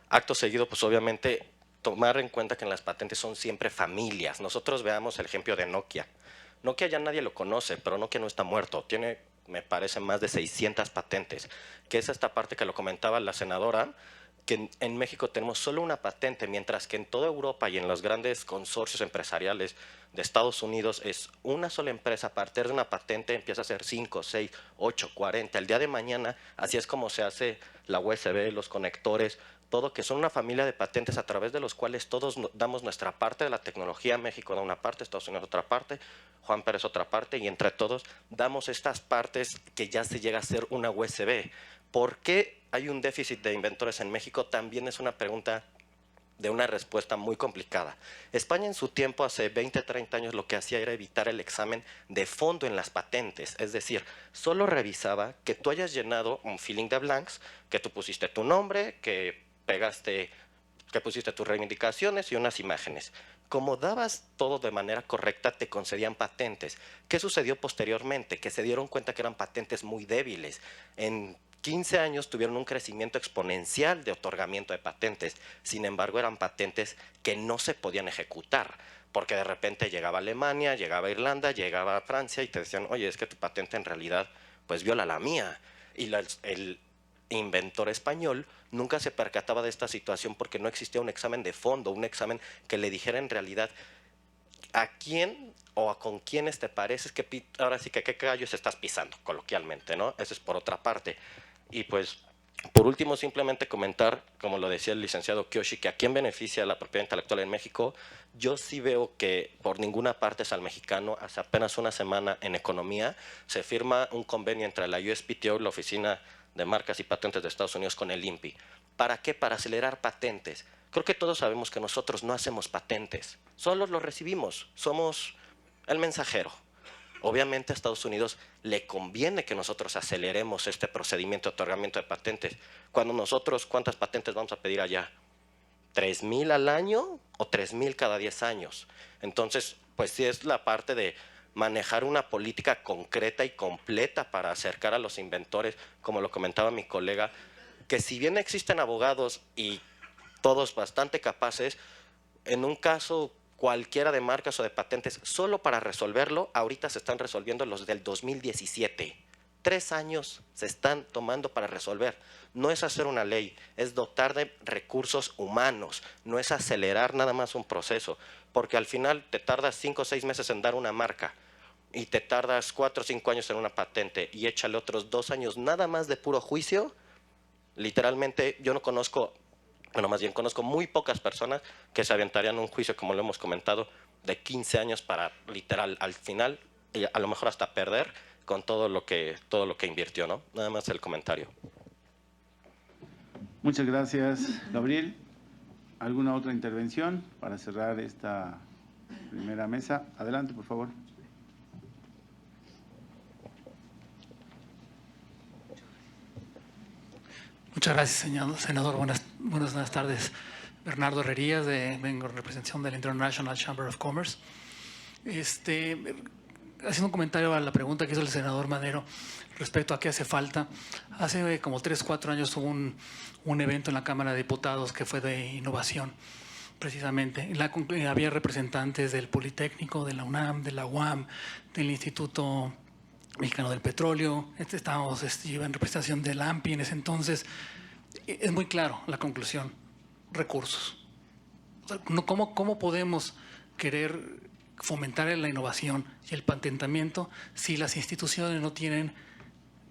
Acto seguido, pues obviamente, tomar en cuenta que en las patentes son siempre familias. Nosotros veamos el ejemplo de Nokia. Nokia ya nadie lo conoce, pero Nokia no está muerto. Tiene, me parece, más de 600 patentes, que es esta parte que lo comentaba la senadora, que en México tenemos solo una patente, mientras que en toda Europa y en los grandes consorcios empresariales de Estados Unidos es una sola empresa. A partir de una patente empieza a ser 5, 6, 8, 40. El día de mañana, así es como se hace la USB, los conectores, todo, que son una familia de patentes a través de los cuales todos damos nuestra parte de la tecnología. México da una parte, Estados Unidos otra parte, Juan Pérez otra parte, y entre todos damos estas partes que ya se llega a ser una USB. ¿Por qué hay un déficit de inventores en México también es una pregunta de una respuesta muy complicada. España en su tiempo, hace 20, 30 años, lo que hacía era evitar el examen de fondo en las patentes. Es decir, solo revisaba que tú hayas llenado un filling de blanks, que tú pusiste tu nombre, que pusiste tus reivindicaciones y unas imágenes. Como dabas todo de manera correcta, te concedían patentes. ¿Qué sucedió posteriormente? Que se dieron cuenta que eran patentes muy débiles. En 15 años tuvieron un crecimiento exponencial de otorgamiento de patentes. Sin embargo, eran patentes que no se podían ejecutar, porque de repente llegaba Alemania, llegaba Irlanda, llegaba Francia y te decían, oye, es que tu patente en realidad pues viola la mía. Y el inventor español nunca se percataba de esta situación porque no existía un examen de fondo, un examen que le dijera en realidad a quién o con quiénes te pareces, que ahora sí que qué gallos estás pisando, coloquialmente, ¿no? Eso es por otra parte. Y pues, por último, simplemente comentar, como lo decía el licenciado Kyoshi, que a quién beneficia la propiedad intelectual en México. Yo sí veo que por ninguna parte es al mexicano. Hace apenas una semana en Economía se firma un convenio entre la USPTO, la Oficina de Marcas y Patentes de Estados Unidos, con el INPI. ¿Para qué? Para acelerar patentes. Creo que todos sabemos que nosotros no hacemos patentes, solo los recibimos, somos el mensajero. Obviamente a Estados Unidos le conviene que nosotros aceleremos este procedimiento de otorgamiento de patentes. Cuando nosotros, ¿cuántas patentes vamos a pedir allá? ¿3,000 al año o 3,000 cada 10 años? Entonces, pues sí es la parte de manejar una política concreta y completa para acercar a los inventores, como lo comentaba mi colega, que si bien existen abogados y todos bastante capaces, en un caso cualquiera de marcas o de patentes, solo para resolverlo, ahorita se están resolviendo los del 2017. 3 años se están tomando para resolver. No es hacer una ley, es dotar de recursos humanos, no es acelerar nada más un proceso, porque al final te tardas 5 o 6 meses en dar una marca y te tardas 4 o 5 años en una patente y échale otros 2 años nada más de puro juicio. Literalmente yo no conozco, bueno, más bien conozco muy pocas personas que se aventarían un juicio, como lo hemos comentado, de 15 años para literal al final, y a lo mejor hasta perder con todo lo que invirtió, ¿no? Nada más el comentario. Muchas gracias, Gabriel. ¿Alguna otra intervención para cerrar esta primera mesa? Adelante, por favor. Muchas gracias, senador. Buenas tardes. Bernardo Herrerías, vengo en representación del International Chamber of Commerce. Haciendo un comentario a la pregunta que hizo el senador Madero respecto a qué hace falta. Hace como 3 o 4 años hubo un evento en la Cámara de Diputados que fue de innovación, precisamente. Había representantes del Politécnico, de la UNAM, de la UAM, del Instituto Mexicano del Petróleo. Estábamos en representación del AMPI en ese entonces. Es muy claro la conclusión: recursos. O sea, ¿cómo podemos querer fomentar la innovación y el patentamiento si las instituciones no tienen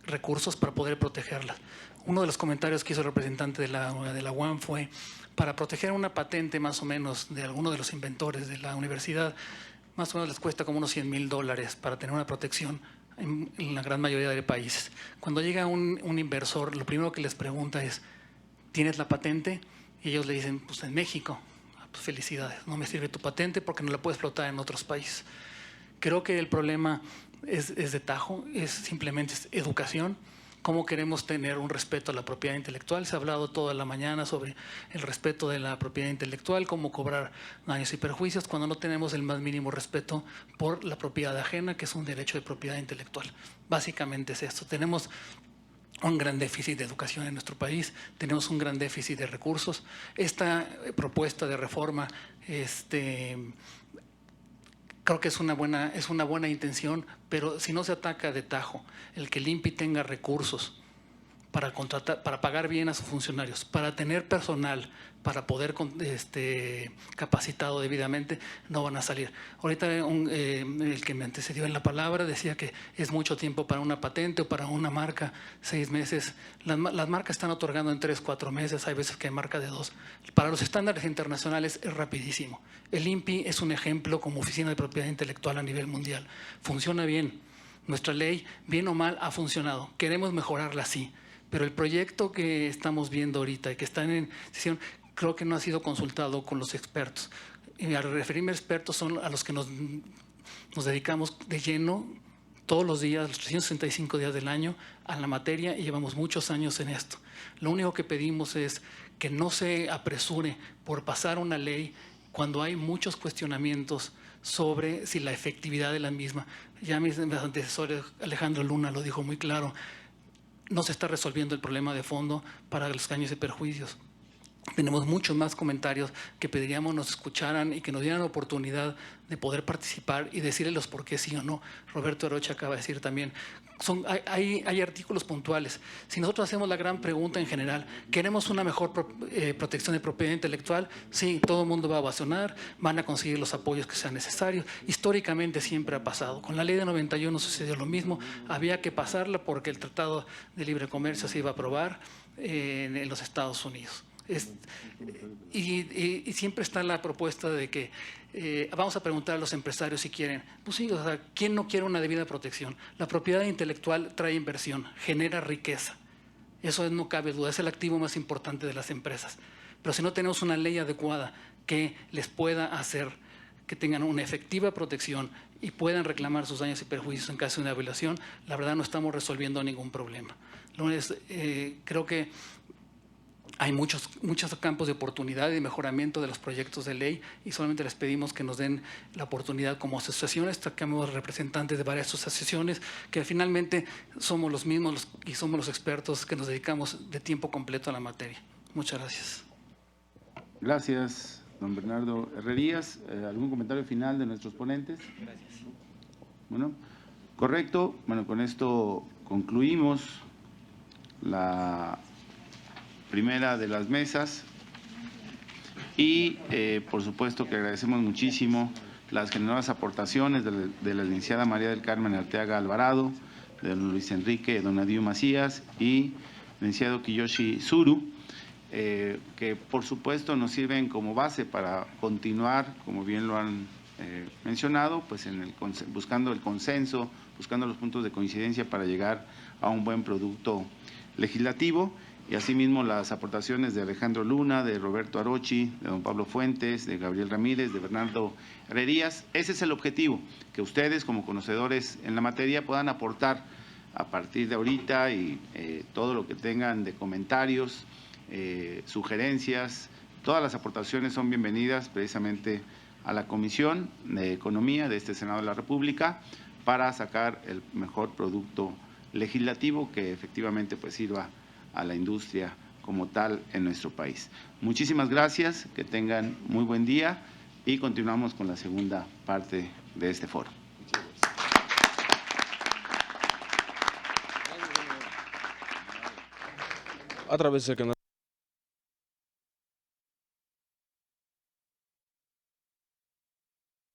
recursos para poder protegerlas? Uno de los comentarios que hizo el representante de la UAM fue: para proteger una patente más o menos de alguno de los inventores de la universidad, más o menos les cuesta como unos $100,000 para tener una protección en la gran mayoría de países. Cuando llega un inversor, lo primero que les pregunta es: ¿tienes la patente? Y ellos le dicen: pues en México. Pues felicidades, no me sirve tu patente porque no la puedes explotar en otros países. Creo que el problema es de tajo, es simplemente educación. ¿Cómo queremos tener un respeto a la propiedad intelectual? Se ha hablado toda la mañana sobre el respeto de la propiedad intelectual, cómo cobrar daños y perjuicios cuando no tenemos el más mínimo respeto por la propiedad ajena, que es un derecho de propiedad intelectual. Básicamente es esto. Tenemos un gran déficit de educación en nuestro país, tenemos un gran déficit de recursos. Esta propuesta de reforma creo que es una buena intención, pero si no se ataca de tajo el que el INPI tenga recursos para contratar, para pagar bien a sus funcionarios, para tener personal, para poder capacitado debidamente, no van a salir. Ahorita el que me antecedió en la palabra decía que es mucho tiempo para una patente o para una marca, 6 meses. Las marcas están otorgando en 3 o 4 meses, hay veces que hay marca de 2. Para los estándares internacionales es rapidísimo. El INPI es un ejemplo como oficina de propiedad intelectual a nivel mundial. Funciona bien. Nuestra ley, bien o mal, ha funcionado. Queremos mejorarla, sí, Pero el proyecto que estamos viendo ahorita y que está en sesión, creo que no ha sido consultado con los expertos. Y al referirme a expertos son a los que nos dedicamos de lleno todos los días, los 365 días del año, a la materia y llevamos muchos años en esto. Lo único que pedimos es que no se apresure por pasar una ley cuando hay muchos cuestionamientos sobre si la efectividad de la misma. Ya mis antecesores, Alejandro Luna lo dijo muy claro, no se está resolviendo el problema de fondo para los daños y perjuicios. Tenemos muchos más comentarios que pediríamos nos escucharan y que nos dieran la oportunidad de poder participar y decirles los por qué sí o no. Roberto Arocha acaba de decir también, hay artículos puntuales. Si nosotros hacemos la gran pregunta en general, ¿queremos una mejor protección de propiedad intelectual? Sí, todo el mundo va a ovacionar, van a conseguir los apoyos que sean necesarios. Históricamente siempre ha pasado. Con la ley de 91 sucedió lo mismo. Había que pasarla porque el Tratado de Libre Comercio se iba a aprobar en los Estados Unidos. Y siempre está la propuesta de que vamos a preguntar a los empresarios si quieren. Pues sí, o sea, ¿quién no quiere una debida protección? La propiedad intelectual trae inversión, genera riqueza. Eso no cabe duda, es el activo más importante de las empresas. Pero si no tenemos una ley adecuada que les pueda hacer que tengan una efectiva protección y puedan reclamar sus daños y perjuicios en caso de una violación, la verdad no estamos resolviendo ningún problema. Creo que hay muchos campos de oportunidad y de mejoramiento de los proyectos de ley y solamente les pedimos que nos den la oportunidad como asociaciones, traemos representantes de varias asociaciones que finalmente somos los mismos y somos los expertos que nos dedicamos de tiempo completo a la materia. Muchas gracias. Gracias, don Bernardo Herrerías. ¿Algún comentario final de nuestros ponentes? Gracias. Bueno, correcto. Bueno, con esto concluimos la primera de las mesas y por supuesto que agradecemos muchísimo las generosas aportaciones de la licenciada María del Carmen Arteaga Alvarado, de don Luis Enrique Donadiu Macías y licenciado Kiyoshi Tsuru, que por supuesto nos sirven como base para continuar, como bien lo han mencionado, pues buscando el consenso, buscando los puntos de coincidencia para llegar a un buen producto legislativo. Y asimismo las aportaciones de Alejandro Luna, de Roberto Arochi, de don Pablo Fuentes, de Gabriel Ramírez, de Bernardo Herrerías. Ese es el objetivo, que ustedes como conocedores en la materia puedan aportar a partir de ahorita y todo lo que tengan de comentarios, sugerencias. Todas las aportaciones son bienvenidas precisamente a la Comisión de Economía de este Senado de la República para sacar el mejor producto legislativo que efectivamente pues sirva a la industria como tal en nuestro país. Muchísimas gracias, que tengan muy buen día y continuamos con la segunda parte de este foro. A través del canal